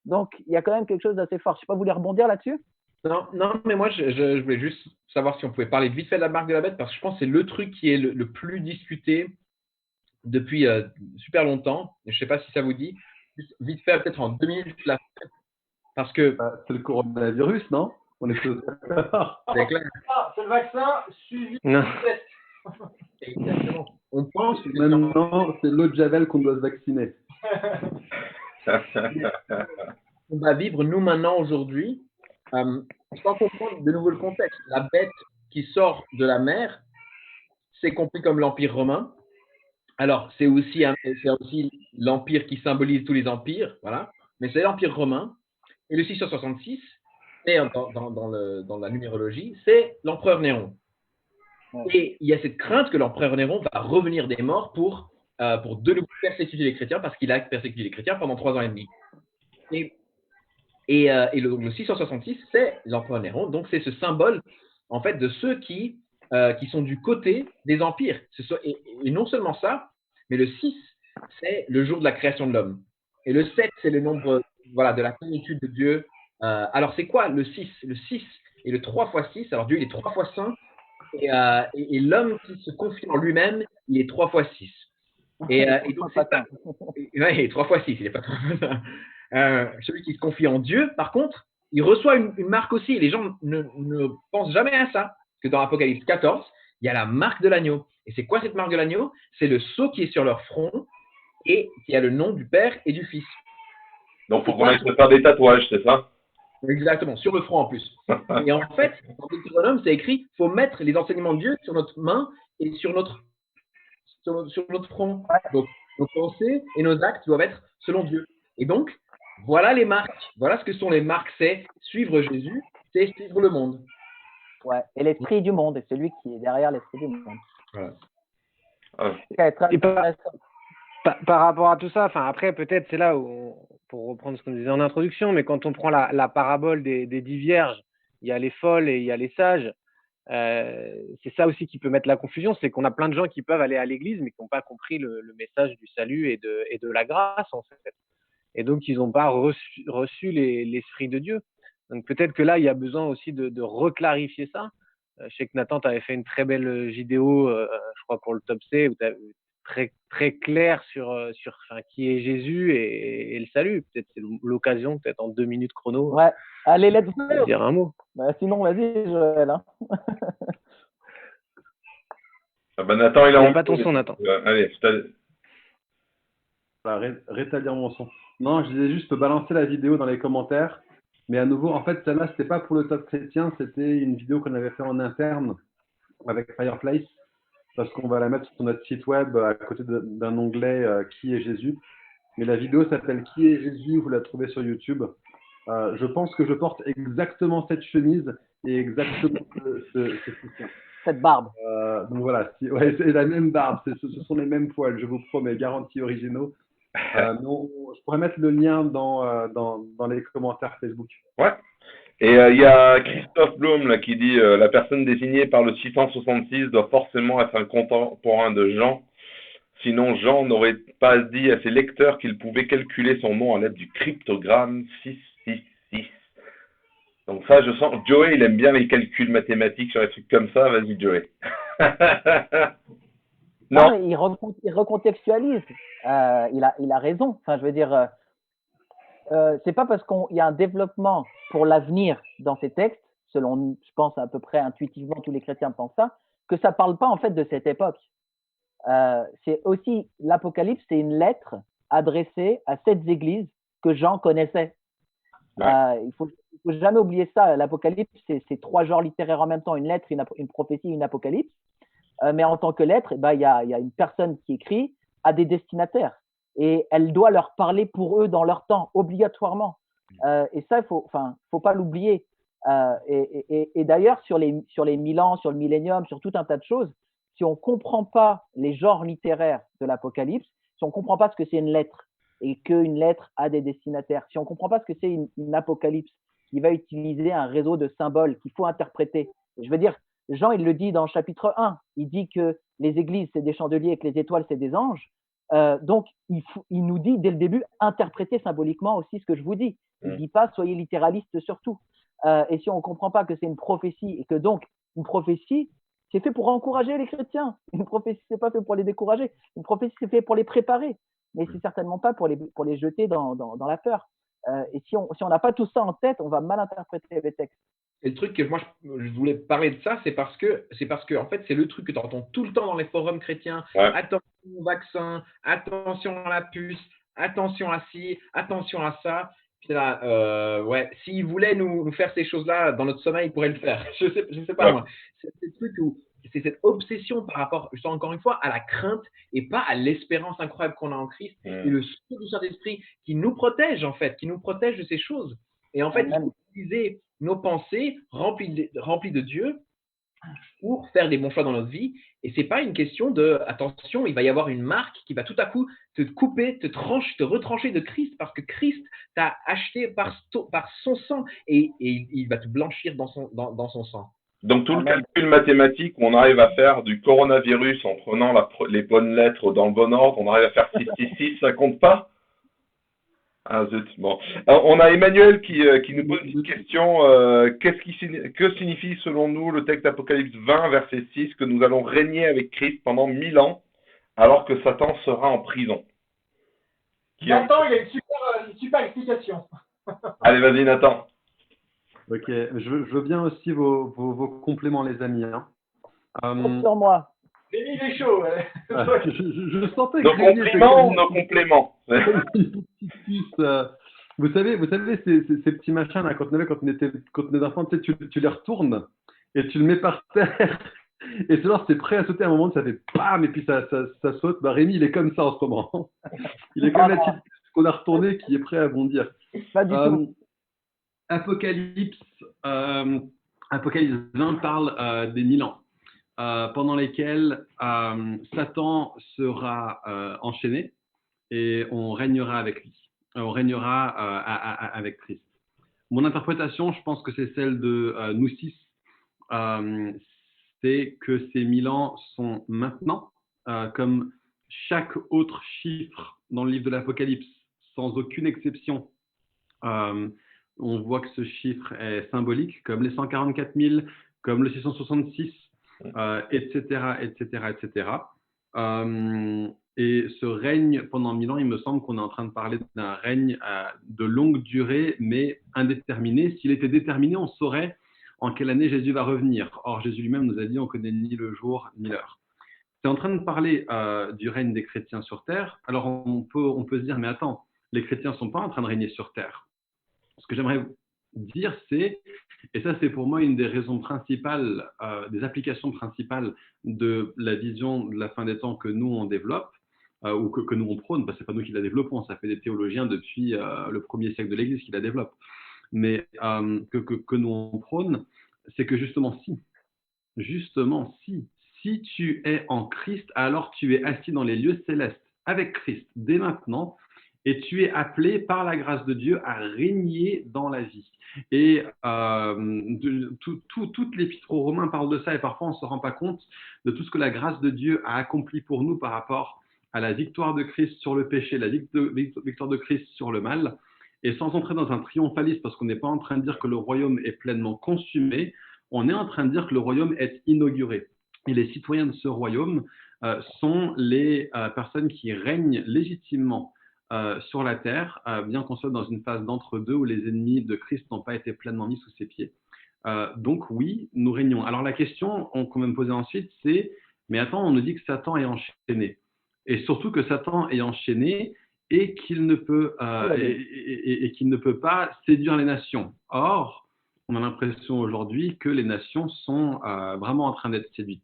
Donc, il y a quand même quelque chose d'assez fort. Je ne sais pas, vous voulez rebondir là-dessus? Non, mais moi, je voulais juste savoir si on pouvait parler vite fait de la marque de la bête, parce que je pense que c'est le truc qui est le plus discuté depuis super longtemps. Je ne sais pas si ça vous dit. Vite fait, peut-être en 2 minutes, parce que… C'est le coronavirus, non? On est tous d'accord. C'est clair. C'est le vaccin suivi Non. du test. Exactement. On pense que Maintenant, c'est l'eau de Javel qu'on doit se vacciner. on va vivre, nous, maintenant, aujourd'hui, sans comprendre de nouveau le contexte. La bête qui sort de la mer, c'est compris comme l'Empire romain. Alors, c'est aussi l'empire qui symbolise tous les empires, voilà. Mais c'est l'Empire romain. Et le 666, et dans la numérologie, c'est l'empereur Néron. Et il y a cette crainte que l'empereur Néron va revenir des morts pour de nouveau persécuter les chrétiens, parce qu'il a persécuté les chrétiens pendant 3 ans et demi. Et le 666, c'est l'empereur Néron, donc c'est ce symbole en fait de ceux qui sont du côté des empires. Et non seulement ça, mais le 6, c'est le jour de la création de l'homme. Et le 7, c'est le nombre de la plénitude de Dieu. Alors c'est quoi le 6? Le 6 est le 3 fois 6, alors Dieu il est 3 fois saint, et l'homme qui se confie en lui-même, il est 3 fois 6. Et donc c'est ça. Ouais, 3 fois 6, il n'est pas 3 fois ça. Celui qui se confie en Dieu, par contre, il reçoit une marque aussi. Et les gens ne pensent jamais à ça. Parce que dans Apocalypse 14, il y a la marque de l'agneau. Et c'est quoi cette marque de l'agneau? C'est le sceau qui est sur leur front et qui a le nom du Père et du Fils. Donc, il faut qu'on aille se faire des tatouages, c'est ça? Exactement, sur le front en plus. Et en fait, dans Deutéronome, c'est écrit il faut mettre les enseignements de Dieu sur notre main et sur notre front. Donc, nos pensées et nos actes doivent être selon Dieu. Et donc, voilà les marques. Voilà ce que sont les marques. C'est suivre Jésus, c'est suivre le monde. Ouais, et l'esprit du monde, et celui qui est derrière l'esprit du monde. Voilà. Et par rapport à tout ça, enfin après peut-être c'est là où, pour reprendre ce qu'on disait en introduction, mais quand on prend la parabole des 10 vierges, il y a les folles et il y a les sages. C'est ça aussi qui peut mettre la confusion, c'est qu'on a plein de gens qui peuvent aller à l'église mais qui n'ont pas compris le message du salut et de la grâce en fait. Et donc ils n'ont pas reçu l'esprit de Dieu. Donc peut-être que là il y a besoin aussi de reclarifier ça. Je sais que Nathan, tu avais fait une très belle vidéo, je crois pour le Top C, où tu avais très, très clair sur qui est Jésus et le salut. Peut-être c'est l'occasion, peut-être en 2 minutes chrono. Ouais, allez, let's go. Dire un mot. Bah, sinon, vas-y, Joël. Hein. Nathan, il a pas ton son, Nathan. Allez, Rétablir mon son. Non, je disais juste, je peux balancer la vidéo dans les commentaires. Mais à nouveau, en fait, celle-là, c'était pas pour le top chrétien, c'était une vidéo qu'on avait fait en interne avec Fireplace, parce qu'on va la mettre sur notre site web à côté d'un onglet Qui est Jésus. Mais la vidéo s'appelle Qui est Jésus, vous la trouvez sur YouTube. Je pense que je porte exactement cette chemise et exactement ce soutien. Cette barbe. Donc voilà, c'est la même barbe, ce sont les mêmes poils, je vous promets, garantie originaux. Non, je pourrais mettre le lien dans les commentaires Facebook. Ouais. Et il y a Christophe Blum là, qui dit la personne désignée par le 666 doit forcément être un contemporain de Jean. Sinon, Jean n'aurait pas dit à ses lecteurs qu'il pouvait calculer son nom à l'aide du cryptogramme 666. Donc ça, je sens, Joey, il aime bien les calculs mathématiques sur les trucs comme ça. Vas-y, Joey. Non, Non, mais il recontextualise. Il a raison. Enfin, je veux dire, c'est pas parce qu'il y a un développement pour l'avenir dans ces textes, selon, je pense à peu près intuitivement tous les chrétiens pensent ça, que ça parle pas en fait de cette époque. C'est aussi l'Apocalypse, c'est une lettre adressée à 7 églises que Jean connaissait. Ouais. Il faut jamais oublier ça. L'Apocalypse, c'est 3 genres littéraires en même temps, une lettre, une prophétie, une apocalypse. Mais en tant que lettre, il y a une personne qui écrit à des destinataires et elle doit leur parler pour eux dans leur temps, obligatoirement. Et ça, faut pas l'oublier. Et d'ailleurs, sur les 1000 ans, sur le millénium, sur tout un tas de choses, si on ne comprend pas les genres littéraires de l'Apocalypse, si on ne comprend pas ce que c'est une lettre et qu'une lettre a des destinataires, si on ne comprend pas ce que c'est une apocalypse qui va utiliser un réseau de symboles qu'il faut interpréter, je veux dire, Jean, il le dit dans le chapitre 1, il dit que les églises, c'est des chandeliers et que les étoiles, c'est des anges. Donc, il nous dit dès le début, interprétez symboliquement aussi ce que je vous dis. Il ne dit pas, soyez littéralistes surtout. Et si on ne comprend pas que c'est une prophétie et que donc, une prophétie, c'est fait pour encourager les chrétiens. Une prophétie, c'est pas fait pour les décourager. Une prophétie, c'est fait pour les préparer. Mais c'est certainement pas pour les jeter dans la peur. Et si on n'a pas tout ça en tête, on va mal interpréter les textes. Et le truc que moi je voulais parler de ça, c'est parce que en fait c'est le truc que tu entends tout le temps dans les forums chrétiens. Ouais. Attention au vaccin, attention à la puce, attention à ci, attention à ça. Puis là, ouais, s'ils voulaient nous faire ces choses-là dans notre sommeil, ils pourraient le faire. Je sais pas Ouais. moi. C'est ce truc où c'est cette obsession par rapport, je sens encore une fois, à la crainte et pas à l'espérance incroyable qu'on a en Christ et le souffle du Saint-Esprit qui nous protège en fait, qui nous protège de ces choses. Et en fait, il faut utiliser nos pensées remplies de Dieu pour faire des bons choix dans notre vie. Et c'est pas une question de attention, il va y avoir une marque qui va tout à coup te couper, te retrancher de Christ parce que Christ t'a acheté par son sang et il va te blanchir dans son sang. Donc tout le calcul mathématique qu'on arrive à faire du coronavirus en prenant les bonnes lettres dans le bon ordre, on arrive à faire 666, ça compte pas? Ah zut, bon. Alors, on a Emmanuel qui nous pose une question. Que signifie selon nous le texte d'Apocalypse 20, verset 6, que nous allons régner avec Christ pendant 1000 ans alors que Satan sera en prison? Nathan, il a une super explication. Allez, vas-y Nathan. Ok, je veux bien aussi vos compléments, les amis. Hein. Sur moi. Rémi, il est chaud. Je sentais Nos que Rémi compliments ou était nos compléments? Vous savez ces petits machins là, quand on était enfant, tu les retournes et tu le mets par terre. Et c'est prêt à sauter à un moment, ça fait bam, et puis ça saute. Bah, Rémi, il est comme ça en ce moment. Il est comme la petite qu'on a retournée qui est prêt à bondir. Pas du tout. Apocalypse 20 parle des 1000 ans, pendant lesquels Satan sera enchaîné et on régnera avec lui. On régnera avec Christ. Mon interprétation, je pense que c'est celle de nous 6. C'est que ces 1000 ans sont maintenant, comme chaque autre chiffre dans le livre de l'Apocalypse, sans aucune exception. On voit que ce chiffre est symbolique, comme les 144 000, comme le 666, etc., etc., etc. Et ce règne pendant 1000 ans, il me semble qu'on est en train de parler d'un règne de longue durée, mais indéterminé. S'il était déterminé, on saurait en quelle année Jésus va revenir. Or, Jésus lui-même nous a dit, on ne connaît ni le jour ni l'heure. C'est en train de parler du règne des chrétiens sur terre. Alors, on peut se dire, mais attends, les chrétiens ne sont pas en train de régner sur terre. Ce que j'aimerais dire, c'est, et ça c'est pour moi une des raisons principales, des applications principales de la vision de la fin des temps que nous on développe, ou que nous on prône, parce que ce n'est pas nous qui la développons, ça fait des théologiens depuis le 1er siècle de l'Église qui la développent, mais que nous on prône, c'est que justement si tu es en Christ, alors tu es assis dans les lieux célestes avec Christ dès maintenant, et tu es appelé par la grâce de Dieu à régner dans la vie. Et toute l'épître aux Romains parle de ça, et parfois on ne se rend pas compte de tout ce que la grâce de Dieu a accompli pour nous par rapport à la victoire de Christ sur le péché, la victoire de Christ sur le mal, et sans entrer dans un triomphalisme, parce qu'on n'est pas en train de dire que le royaume est pleinement consumé, on est en train de dire que le royaume est inauguré. Et les citoyens de ce royaume sont les personnes qui règnent légitimement sur la terre, bien qu'on soit dans une phase d'entre-deux où les ennemis de Christ n'ont pas été pleinement mis sous ses pieds. Donc oui, nous régnons. Alors la question qu'on va me poser ensuite, c'est, mais attends, on nous dit que Satan est enchaîné. Et surtout que Satan est enchaîné et qu'il ne peut, et qu'il ne peut pas séduire les nations. Or, on a l'impression aujourd'hui que les nations sont vraiment en train d'être séduites.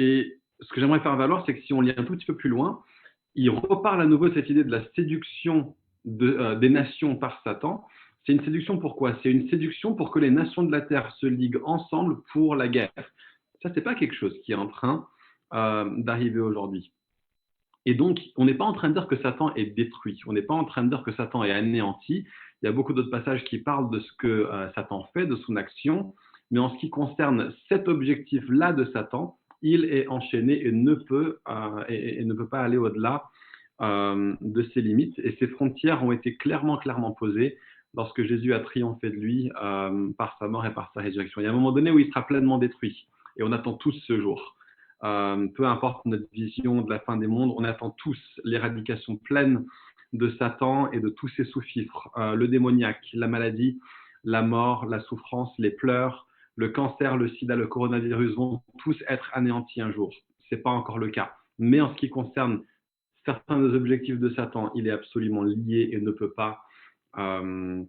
Et ce que j'aimerais faire valoir, c'est que si on lit un tout petit peu plus loin, il reparle à nouveau de cette idée de la séduction des nations par Satan. C'est une séduction pourquoi? C'est une séduction pour que les nations de la terre se liguent ensemble pour la guerre. Ça, c'est pas quelque chose qui est en train d'arriver aujourd'hui. Et donc, on n'est pas en train de dire que Satan est détruit. On n'est pas en train de dire que Satan est anéanti. Il y a beaucoup d'autres passages qui parlent de ce que Satan fait, de son action. Mais en ce qui concerne cet objectif-là de Satan, il est enchaîné et ne peut pas aller au-delà de ses limites. Et ses frontières ont été clairement posées lorsque Jésus a triomphé de lui par sa mort et par sa résurrection. Il y a un moment donné où il sera pleinement détruit. Et on attend tous ce jour. Peu importe notre vision de la fin des mondes, on attend tous l'éradication pleine de Satan et de tous ses sous-fifres. Le démoniaque, la maladie, la mort, la souffrance, les pleurs, le cancer, le sida, le coronavirus vont tous être anéantis un jour. Ce n'est pas encore le cas. Mais en ce qui concerne certains des objectifs de Satan, il est absolument lié et ne peut pas n'a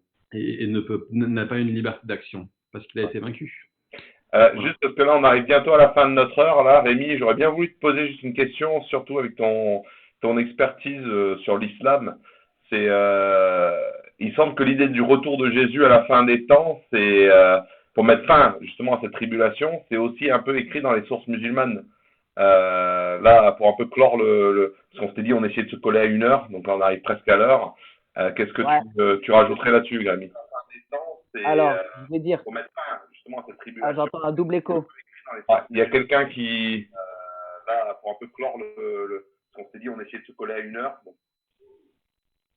pas une liberté d'action parce qu'il a été vaincu. Voilà. Juste parce que là, on arrive bientôt à la fin de notre heure. Là, Rémi, j'aurais bien voulu te poser juste une question, surtout avec ton expertise sur l'islam. Il semble que l'idée du retour de Jésus à la fin des temps, c'est pour mettre fin justement à cette tribulation, c'est aussi un peu écrit dans les sources musulmanes. Là, pour un peu clore parce qu'on s'était dit, on essayait de se coller à 1 heure, donc là, on arrive presque à l'heure. Qu'est-ce que tu rajouterais là-dessus, Rémi? Alors, je vais dire. Pour mettre fin justement à cette tribulation. J'entends un double écho. Il y a quelqu'un qui, là, pour un peu clore parce qu'on s'est dit, on essayait de se coller à 1 heure. Bon.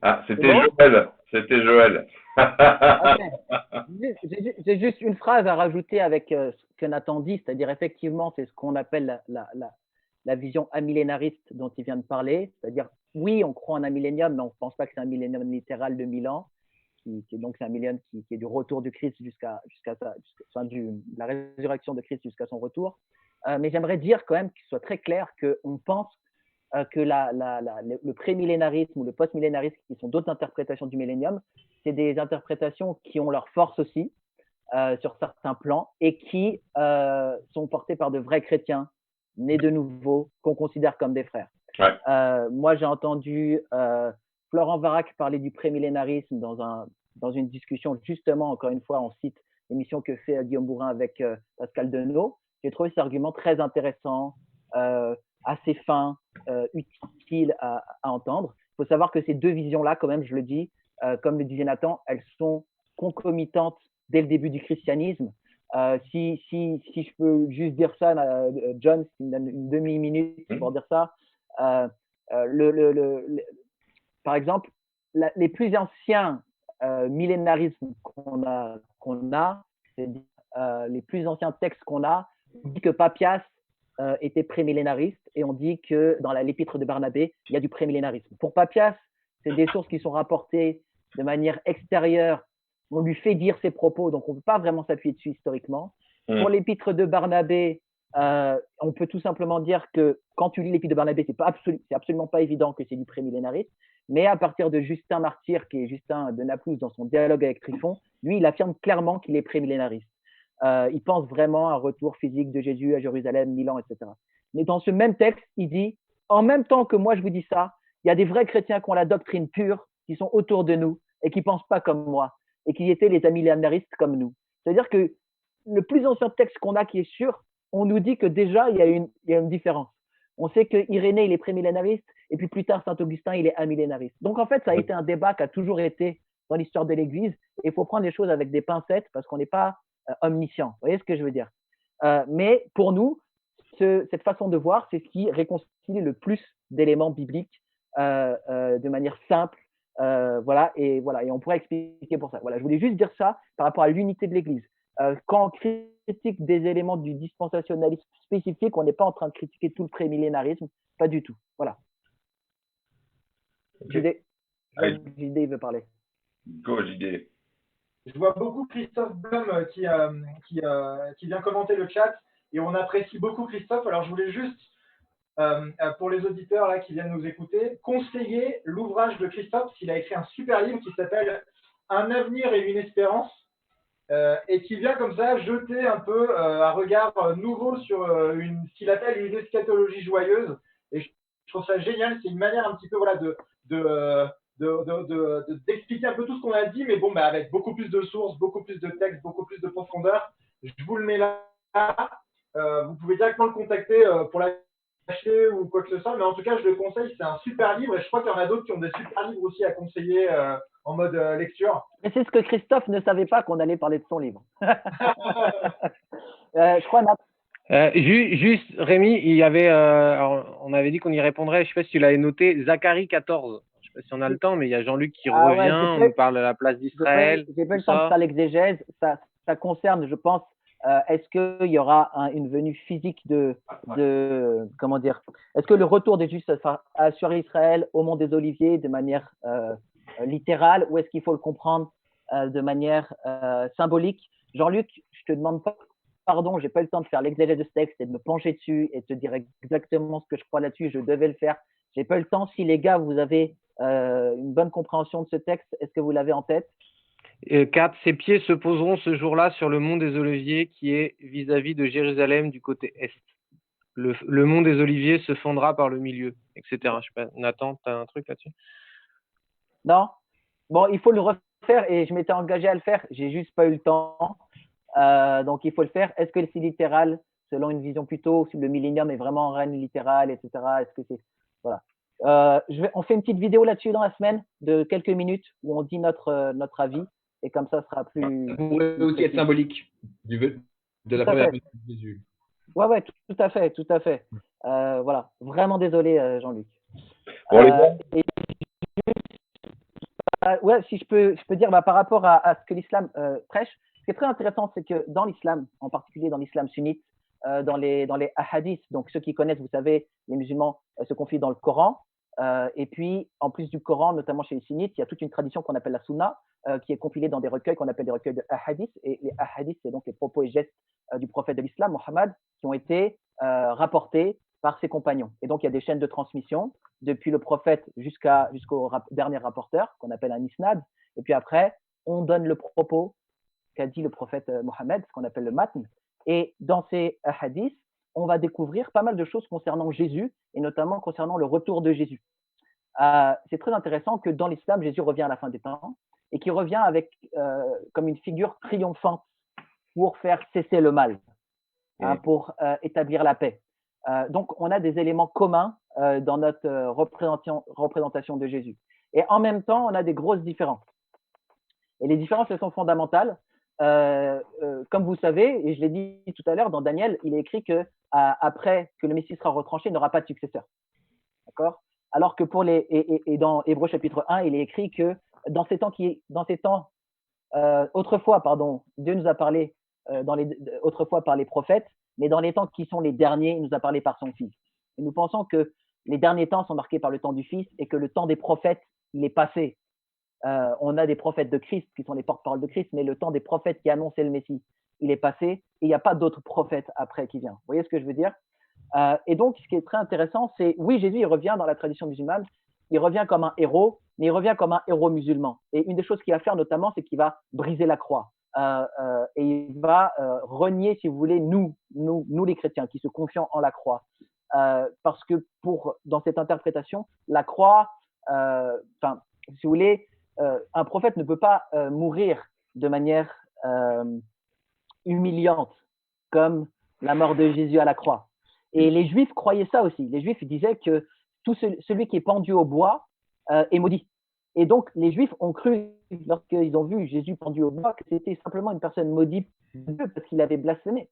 Ah, c'était bon Joël. C'était Joël. Okay. J'ai juste une phrase à rajouter avec ce que Nathan dit, c'est-à-dire effectivement, c'est ce qu'on appelle la vision amillénariste dont il vient de parler. C'est-à-dire, oui, on croit en un millénium, mais on ne pense pas que c'est un millénium littéral de 1000 ans. Donc c'est un millénium qui est du retour du Christ jusqu'à la résurrection de Christ jusqu'à son retour. Mais j'aimerais dire quand même qu'il soit très clair qu'on pense que le pré-millénarisme ou le post-millénarisme, qui sont d'autres interprétations du millénium, c'est des interprétations qui ont leur force aussi sur certains plans et qui sont portées par de vrais chrétiens nés de nouveau, qu'on considère comme des frères. Ouais. Moi, j'ai entendu Florent Varac parler du pré-millénarisme dans une discussion, justement, encore une fois, on cite l'émission que fait Guillaume Bourrin avec Pascal Denot. J'ai trouvé cet argument très intéressant, assez fin, utile à entendre. Il faut savoir que ces deux visions-là, quand même, je le dis, comme le disait Nathan, elles sont concomitantes dès le début du christianisme. Si je peux juste dire ça, John, si tu me donnes une demi-minute pour dire ça, par exemple, les plus anciens millénarismes qu'on a, c'est les plus anciens textes qu'on a, on dit que Papias était prémillénariste et on dit que dans l'épître de Barnabé, il y a du prémillénarisme. Pour Papias, c'est des sources qui sont rapportées de manière extérieure. On lui fait dire ses propos, donc on ne peut pas vraiment s'appuyer dessus historiquement. Pour l'épître de Barnabé, on peut tout simplement dire que quand tu lis l'épître de Barnabé, c'est absolument pas évident que c'est du prémillénarisme. Mais à partir de Justin Martyr, qui est Justin de Naplouse dans son dialogue avec Tryphon, lui, il affirme clairement qu'il est prémillénariste. Il pense vraiment à un retour physique de Jésus à Jérusalem, Milan, etc. Mais dans ce même texte, il dit, en même temps que moi je vous dis ça, il y a des vrais chrétiens qui ont la doctrine pure, qui sont autour de nous et qui ne pensent pas comme moi, et qui étaient les amillénaristes comme nous. C'est-à-dire que le plus ancien texte qu'on a qui est sûr, on nous dit que déjà, il y a une différence. On sait que Irénée, il est prémillénariste, et puis plus tard, Saint-Augustin, il est amillénariste. Donc, en fait, ça a été un débat qui a toujours été dans l'histoire de l'Église, et il faut prendre les choses avec des pincettes, parce qu'on n'est pas omniscient. Vous voyez ce que je veux dire? Mais pour nous, cette façon de voir, c'est ce qui réconcilie le plus d'éléments bibliques de manière simple. Voilà, et on pourrait expliquer pour ça. Voilà, je voulais juste dire ça par rapport à l'unité de l'Église. Quand on critique des éléments du dispensationalisme spécifique, on n'est pas en train de critiquer tout le prémillénarisme, pas du tout. Voilà. Okay. JD veut parler. Go, JD. Je vois beaucoup Christophe Blum qui vient commenter le chat et on apprécie beaucoup Christophe. Alors je voulais juste, pour les auditeurs là qui viennent nous écouter, conseiller l'ouvrage de Christophe. Il a écrit un super livre qui s'appelle Un avenir et une espérance et qui vient comme ça jeter un peu un regard nouveau sur ce qu'il appelle une eschatologie joyeuse. Et je trouve ça génial. C'est une manière un petit peu voilà, d'expliquer un peu tout ce qu'on a dit, mais bon, avec beaucoup plus de sources, beaucoup plus de textes, beaucoup plus de profondeur. Je vous le mets là. Vous pouvez directement le contacter pour l'acheter ou quoi que ce soit, mais en tout cas, je le conseille. C'est un super livre et je crois qu'il y en a d'autres qui ont des super livres aussi à conseiller en mode lecture. Mais c'est ce que Christophe ne savait pas qu'on allait parler de son livre. Je crois, Nat. Juste, Rémi, il y avait, alors, on avait dit qu'on y répondrait, je ne sais pas si tu l'avais noté, Zacharie 14. Je ne sais pas si on a le temps, mais il y a Jean-Luc qui revient, on nous parle de la place d'Israël. J'ai pas eu le temps de faire l'exégèse. Ça concerne, je pense, est-ce qu'il y aura une venue physique comment dire, est-ce que le retour des Juifs sera sur Israël au mont des Oliviers de manière littérale ou est-ce qu'il faut le comprendre de manière symbolique? Jean-Luc, je te demande pas pardon, j'ai pas eu le temps de faire l'exégèse de ce texte et de me pencher dessus et de te dire exactement ce que je crois là-dessus. Je devais le faire. J'ai pas eu le temps. Si les gars, vous avez une bonne compréhension de ce texte, est-ce que vous l'avez en tête? 4. Ses pieds se poseront ce jour-là sur le mont des Oliviers qui est vis-à-vis de Jérusalem du côté est. Le mont des Oliviers se fondra par le milieu, etc. Je sais pas, Nathan, tu as un truc là-dessus? Non. Bon, il faut le refaire et je m'étais engagé à le faire. J'ai juste pas eu le temps. Donc, il faut le faire. Est-ce que c'est littéral, selon une vision plutôt, si le millénium est vraiment un règne littéral, etc. Est-ce que c'est… Voilà. On fait une petite vidéo là-dessus dans la semaine de quelques minutes où on dit notre avis et comme ça sera plus… Ça pourrait aussi être symbolique de la première venue de Jésus. Ouais, tout à fait, tout à fait. Voilà. Vraiment désolé, Jean-Luc. Bon, les gars. Ouais, si je peux dire par rapport à ce que l'islam prêche, ce qui est très intéressant, c'est que dans l'islam, en particulier dans l'islam sunnite, dans les hadiths, donc ceux qui connaissent, vous savez, les musulmans se confient dans le Coran. Et puis, en plus du Coran, notamment chez les sunnites, il y a toute une tradition qu'on appelle la sunna, qui est compilée dans des recueils qu'on appelle des recueils de hadiths. Et les hadiths, c'est donc les propos et gestes du prophète de l'islam, Mohammed, qui ont été rapportés par ses compagnons. Et donc, il y a des chaînes de transmission, depuis le prophète jusqu'au dernier rapporteur, qu'on appelle un isnad. Et puis après, on donne le propos qu'a dit le prophète Mohammed, ce qu'on appelle le matn. Et dans ces hadiths, on va découvrir pas mal de choses concernant Jésus, et notamment concernant le retour de Jésus. C'est très intéressant que dans l'islam, Jésus revient à la fin des temps, et qu'il revient avec comme une figure triomphante pour faire cesser le mal, pour établir la paix. Donc, on a des éléments communs dans notre représentation de Jésus. Et en même temps, on a des grosses différences. Et les différences, elles sont fondamentales. Comme vous savez, et je l'ai dit tout à l'heure, dans Daniel, il est écrit que après que le Messie sera retranché, il n'aura pas de successeur. D'accord? Alors que et dans Hébreux chapitre 1, il est écrit que dans ces temps, autrefois, Dieu nous a parlé autrefois par les prophètes, mais dans les temps qui sont les derniers, il nous a parlé par son Fils. Et nous pensons que les derniers temps sont marqués par le temps du Fils et que le temps des prophètes, il est passé. On a des prophètes de Christ qui sont les porte-paroles de Christ, mais le temps des prophètes qui annonçaient le Messie, il est passé et il n'y a pas d'autres prophètes après qui vient. Vous voyez ce que je veux dire? Et donc, ce qui est très intéressant, c'est, oui, Jésus, il revient dans la tradition musulmane, il revient comme un héros, mais il revient comme un héros musulman. Et une des choses qu'il va faire notamment, c'est qu'il va briser la croix. Et il va renier, si vous voulez, nous les chrétiens, qui se confions en la croix. Parce que dans cette interprétation, la croix, si vous voulez, un prophète ne peut pas mourir de manière humiliante, comme la mort de Jésus à la croix. Et les Juifs croyaient ça aussi. Les Juifs disaient que tout celui qui est pendu au bois est maudit. Et donc, les Juifs ont cru, lorsqu'ils ont vu Jésus pendu au bois, que c'était simplement une personne maudite parce qu'il avait blasphémé.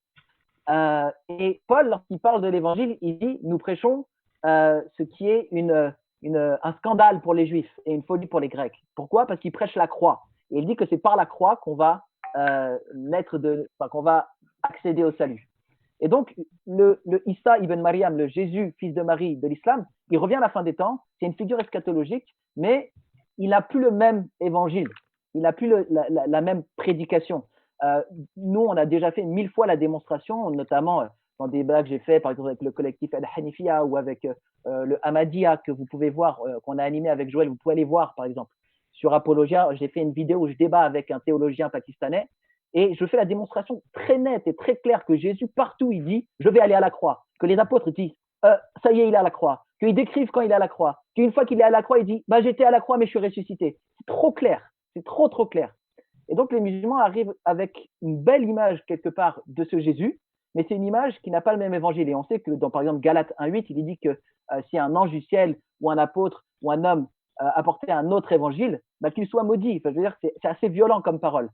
Et Paul, lorsqu'il parle de l'évangile, il dit nous prêchons ce qui est un scandale pour les Juifs et une folie pour les Grecs. Pourquoi? Parce qu'il prêche la croix. Et il dit que c'est par la croix qu'on va qu'on va accéder au salut. Et donc, le Issa ibn Maryam, le Jésus, fils de Marie de l'islam, il revient à la fin des temps. C'est une figure eschatologique, mais il n'a plus le même évangile. Il n'a plus la même prédication. Nous, on a déjà fait 1000 fois la démonstration, notamment dans des débats que j'ai fait, par exemple avec le collectif Al-Hanifiya ou avec le Ahmadiyya que vous pouvez voir, qu'on a animé avec Joël. Vous pouvez aller voir, par exemple. Sur Apologia, j'ai fait une vidéo où je débat avec un théologien pakistanais et je fais la démonstration très nette et très claire que Jésus, partout, il dit « je vais aller à la croix ». Que les apôtres disent « ça y est, il est à la croix ». Qu'ils décrivent quand il est à la croix. Qu'une fois qu'il est à la croix, il dit bah, « j'étais à la croix, mais je suis ressuscité ». C'est trop clair. C'est trop, trop clair. Et donc, les musulmans arrivent avec une belle image, quelque part, de ce Jésus, mais c'est une image qui n'a pas le même évangile. Et on sait que dans, par exemple, Galates 1.8, il est dit que si un ange du ciel ou un apôtre ou un homme apportait un autre évangile, bah, qu'il soit maudit. Enfin, je veux dire, c'est assez violent comme parole.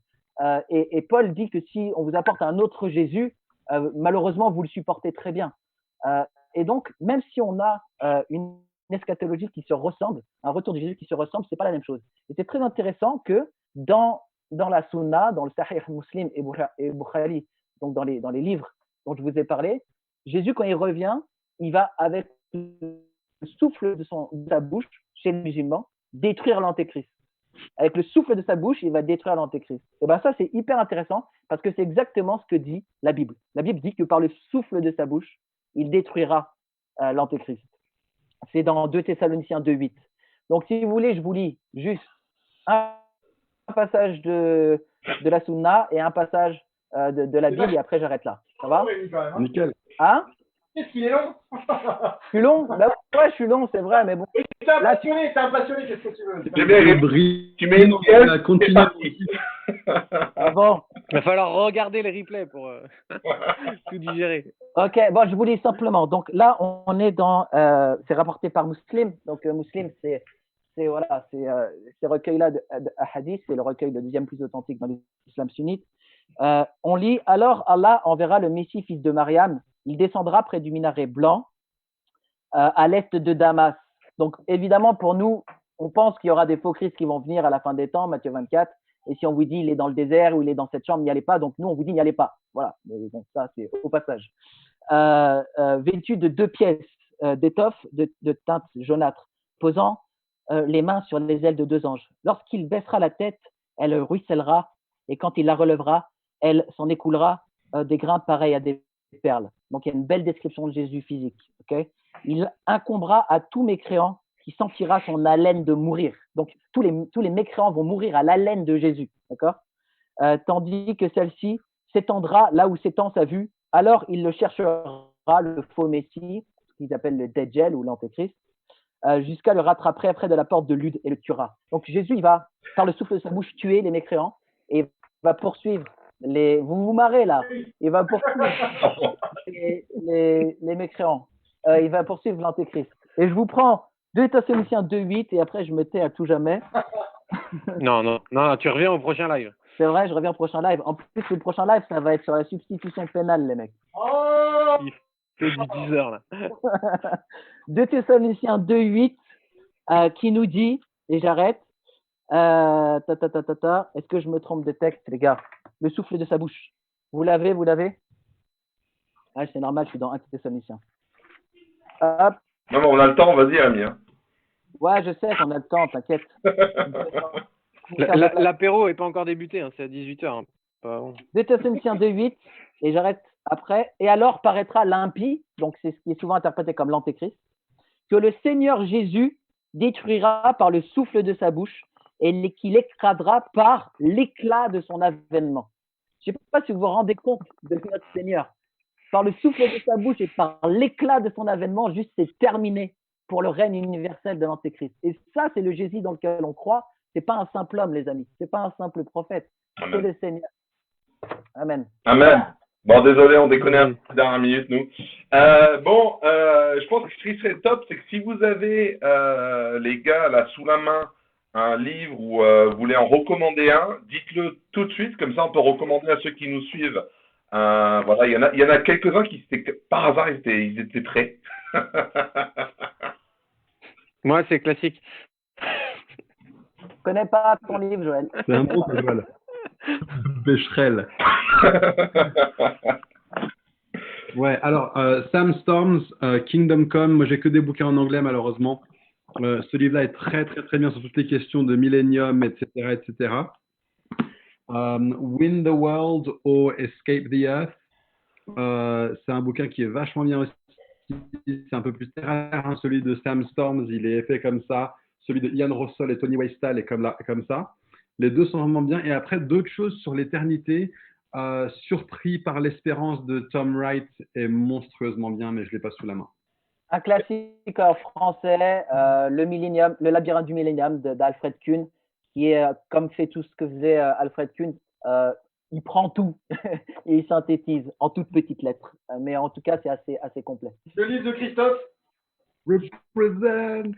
Et Paul dit que si on vous apporte un autre Jésus, malheureusement, vous le supportez très bien. Et donc, même si on a une eschatologie qui se ressemble, un retour de Jésus qui se ressemble, c'est pas la même chose. Et c'est très intéressant que dans la Sunna, dans le Sahih Muslim et Bukhari, donc dans les livres dont je vous ai parlé, Jésus, quand il revient, il va avec le souffle de sa bouche, chez les musulmans, détruire l'antéchrist. Avec le souffle de sa bouche, il va détruire l'antéchrist. Et bien ça, c'est hyper intéressant parce que c'est exactement ce que dit la Bible. La Bible dit que par le souffle de sa bouche, il détruira l'antéchrist. C'est dans 2 Thessaloniciens 2.8. Donc, si vous voulez, je vous lis juste un passage de la Sunna et un passage de la Bible et après j'arrête là. Ça va? Nickel. Hein? Qu'est-ce qu'il est long? Je suis long? Ben ouais, je suis long, c'est vrai, mais bon. T'es un passionné, qu'est-ce que tu veux? Tu mets une pièce, continue. Ah bon? Il va falloir regarder les replays pour tout digérer. Ok, bon, je vous lis simplement. Donc là, on est dans, c'est rapporté par Muslim. Donc Muslim, c'est voilà, ces recueils-là de hadith, c'est le recueil le deuxième plus authentique dans l'islam sunnite. On lit alors Allah enverra le Messie, fils de Mariam. Il descendra près du minaret blanc à l'est de Damas. Donc évidemment, pour nous, on pense qu'il y aura des faux Christ qui vont venir à la fin des temps, Matthieu 24. Et si on vous dit il est dans le désert ou il est dans cette chambre, n'y allez pas. Donc nous, on vous dit n'y allez pas. Voilà. Mais bon, ça, c'est au passage. Vêtu de 2 pièces d'étoffe de teinte jaunâtre, posant les mains sur les ailes de 2 anges. Lorsqu'il baissera la tête, elle ruissellera, et quand il la relèvera, elle s'en écoulera des grains pareils à des perles. Donc il y a une belle description de Jésus physique. Okay? Il incombera à tout mécréant qui sentira son haleine de mourir. Donc tous les mécréants vont mourir à l'haleine de Jésus. D'accord? Tandis que celle-ci s'étendra là où s'étend sa vue, alors il le cherchera, le faux Messie, ce qu'ils appellent le Dajjal ou l'Antéchrist, jusqu'à le rattraper près de la porte de Lude et le tuera. Donc Jésus, il va, par le souffle de sa bouche, tuer les mécréants et va poursuivre vous vous marrez là, il va poursuivre les mécréants, il va poursuivre l'Antéchrist. Et je vous prends 2 Thessaloniciens 2.8 et après je me tais à tout jamais. Non, tu reviens au prochain live. C'est vrai, je reviens au prochain live. En plus, le prochain live, ça va être sur la substitution pénale, les mecs. Il fait du 10 heures là. 2 Thessaloniciens 2.8 qui nous dit, et j'arrête, est-ce que je me trompe de texte, les gars? Le souffle de sa bouche. Vous l'avez? Ah, c'est normal, je suis dans 1 Thessaloniciens. Hop. Non, mais on a le temps, vas-y, Ami. Hein. Ouais, je sais qu'on a le temps, t'inquiète. L'apéro n'est pas encore débuté, hein, c'est à 18h. Hein. Bon. 2 Thessaloniciens 2.8, et j'arrête après. Et alors paraîtra l'impie, donc c'est ce qui est souvent interprété comme l'antéchrist, que le Seigneur Jésus détruira par le souffle de sa bouche et qu'il écrasera par l'éclat de son avènement. Je ne sais pas si vous vous rendez compte de notre Seigneur. Par le souffle de sa bouche et par l'éclat de son avènement, juste c'est terminé pour le règne universel de l'Antéchrist. Et ça, c'est le Jésus dans lequel on croit. Ce n'est pas un simple homme, les amis. Ce n'est pas un simple prophète. C'est le Seigneur. Amen. Amen. Bon, désolé, on déconne un peu dernière minute, nous. Je pense que ce qui serait top, c'est que si vous avez, les gars, là, sous la main, un livre ou vous voulez en recommander un, dites-le tout de suite, comme ça on peut recommander à ceux qui nous suivent Voilà, il y en a quelques-uns qui, par hasard, ils étaient prêts. Moi, c'est classique. Je connais pas ton livre, Joël. C'est un bon Joël. Becherel. Ouais, alors, Sam Storms, Kingdom Come, moi j'ai que des bouquins en anglais malheureusement. Ce livre-là est très très très bien sur toutes les questions de Millennium, etc. etc. Win the World or Escape the Earth, c'est un bouquin qui est vachement bien aussi. C'est un peu plus terre à terre, hein. Celui de Sam Storms, il est fait comme ça. Celui de Ian Russell et Tony Weistal est comme ça. Les deux sont vraiment bien. Et après, d'autres choses sur l'éternité. Surpris par l'espérance de Tom Wright est monstrueusement bien, mais je ne l'ai pas sous la main. Un classique en français, le labyrinthe du Millénium d'Alfred Kuhn, qui est comme fait tout ce que faisait Alfred Kuhn. Il prend tout et il synthétise en toutes petites lettres. Mais en tout cas, c'est assez complet. Le livre de Christophe. Represent.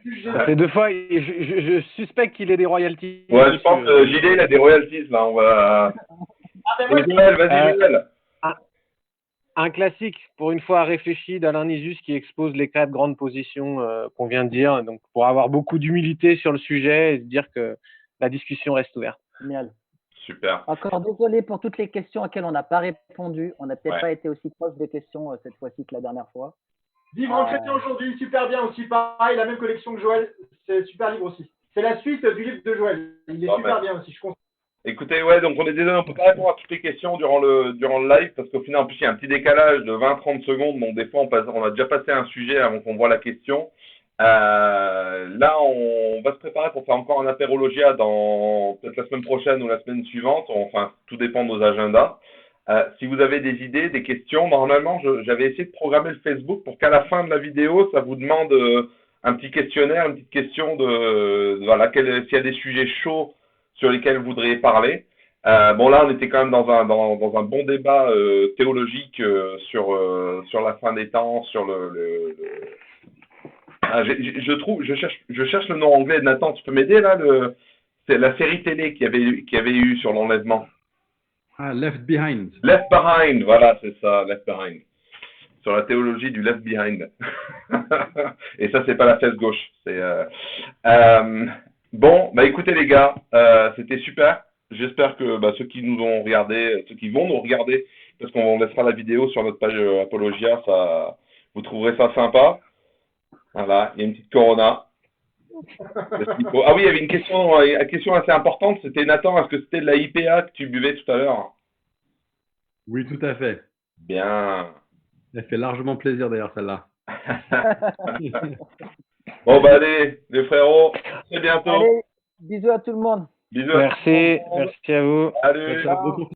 C'est 2 fois, je suspecte qu'il ait des royalties. Ouais, je pense que JD, il a des royalties, là. On va. Joël, vas-y, Joël. Un classique, pour une fois réfléchi, d'Alain Nisus qui expose les 4 grandes positions qu'on vient de dire. Donc, pour avoir beaucoup d'humilité sur le sujet et se dire que la discussion reste ouverte. Génial. Super. Encore désolé pour toutes les questions auxquelles on n'a pas répondu. On n'a peut-être pas été aussi proche des questions cette fois-ci que la dernière fois. Vivre en chrétien aujourd'hui, super bien aussi. Pareil, la même collection que Joël. C'est super livre aussi. C'est la suite du livre de Joël. Il est super bien aussi, je comprends. Écoutez, ouais, donc on est désolé, on ne peut pas répondre à toutes les questions durant le live parce qu'au final, en plus, il y a un petit décalage de 20-30 secondes. Donc, des fois, on a déjà passé un sujet avant qu'on voit la question. Là, on va se préparer pour faire encore un apérologia dans peut-être la semaine prochaine ou la semaine suivante. Enfin, tout dépend de nos agendas. Si vous avez des idées, des questions, normalement, j'avais essayé de programmer le Facebook pour qu'à la fin de la vidéo, ça vous demande un petit questionnaire, une petite question voilà, s'il y a des sujets chauds sur lesquels vous voudriez parler. Bon, là, on était quand même dans un bon débat théologique sur la fin des temps, sur je cherche le nom anglais. Nathan, tu peux m'aider là? C'est la série télé qui avait eu sur l'enlèvement. Ah, Left Behind. Left Behind, voilà, c'est ça, Left Behind. Sur la théologie du Left Behind. Et ça, c'est pas la fesse gauche. Bon, bah écoutez les gars, c'était super. J'espère que ceux qui nous ont regardé, ceux qui vont nous regarder, parce qu'on laissera la vidéo sur notre page Apologia, vous trouverez ça sympa. Voilà, il y a une petite Corona. Ah oui, il y avait une question assez importante. C'était Nathan, est-ce que c'était de la IPA que tu buvais tout à l'heure? Oui, tout à fait. Bien. Elle fait largement plaisir d'ailleurs celle-là. Bon bah allez, les frérots, à très bientôt. Allez, bisous à tout le monde. Bisous. Merci à vous. Salut. Ciao.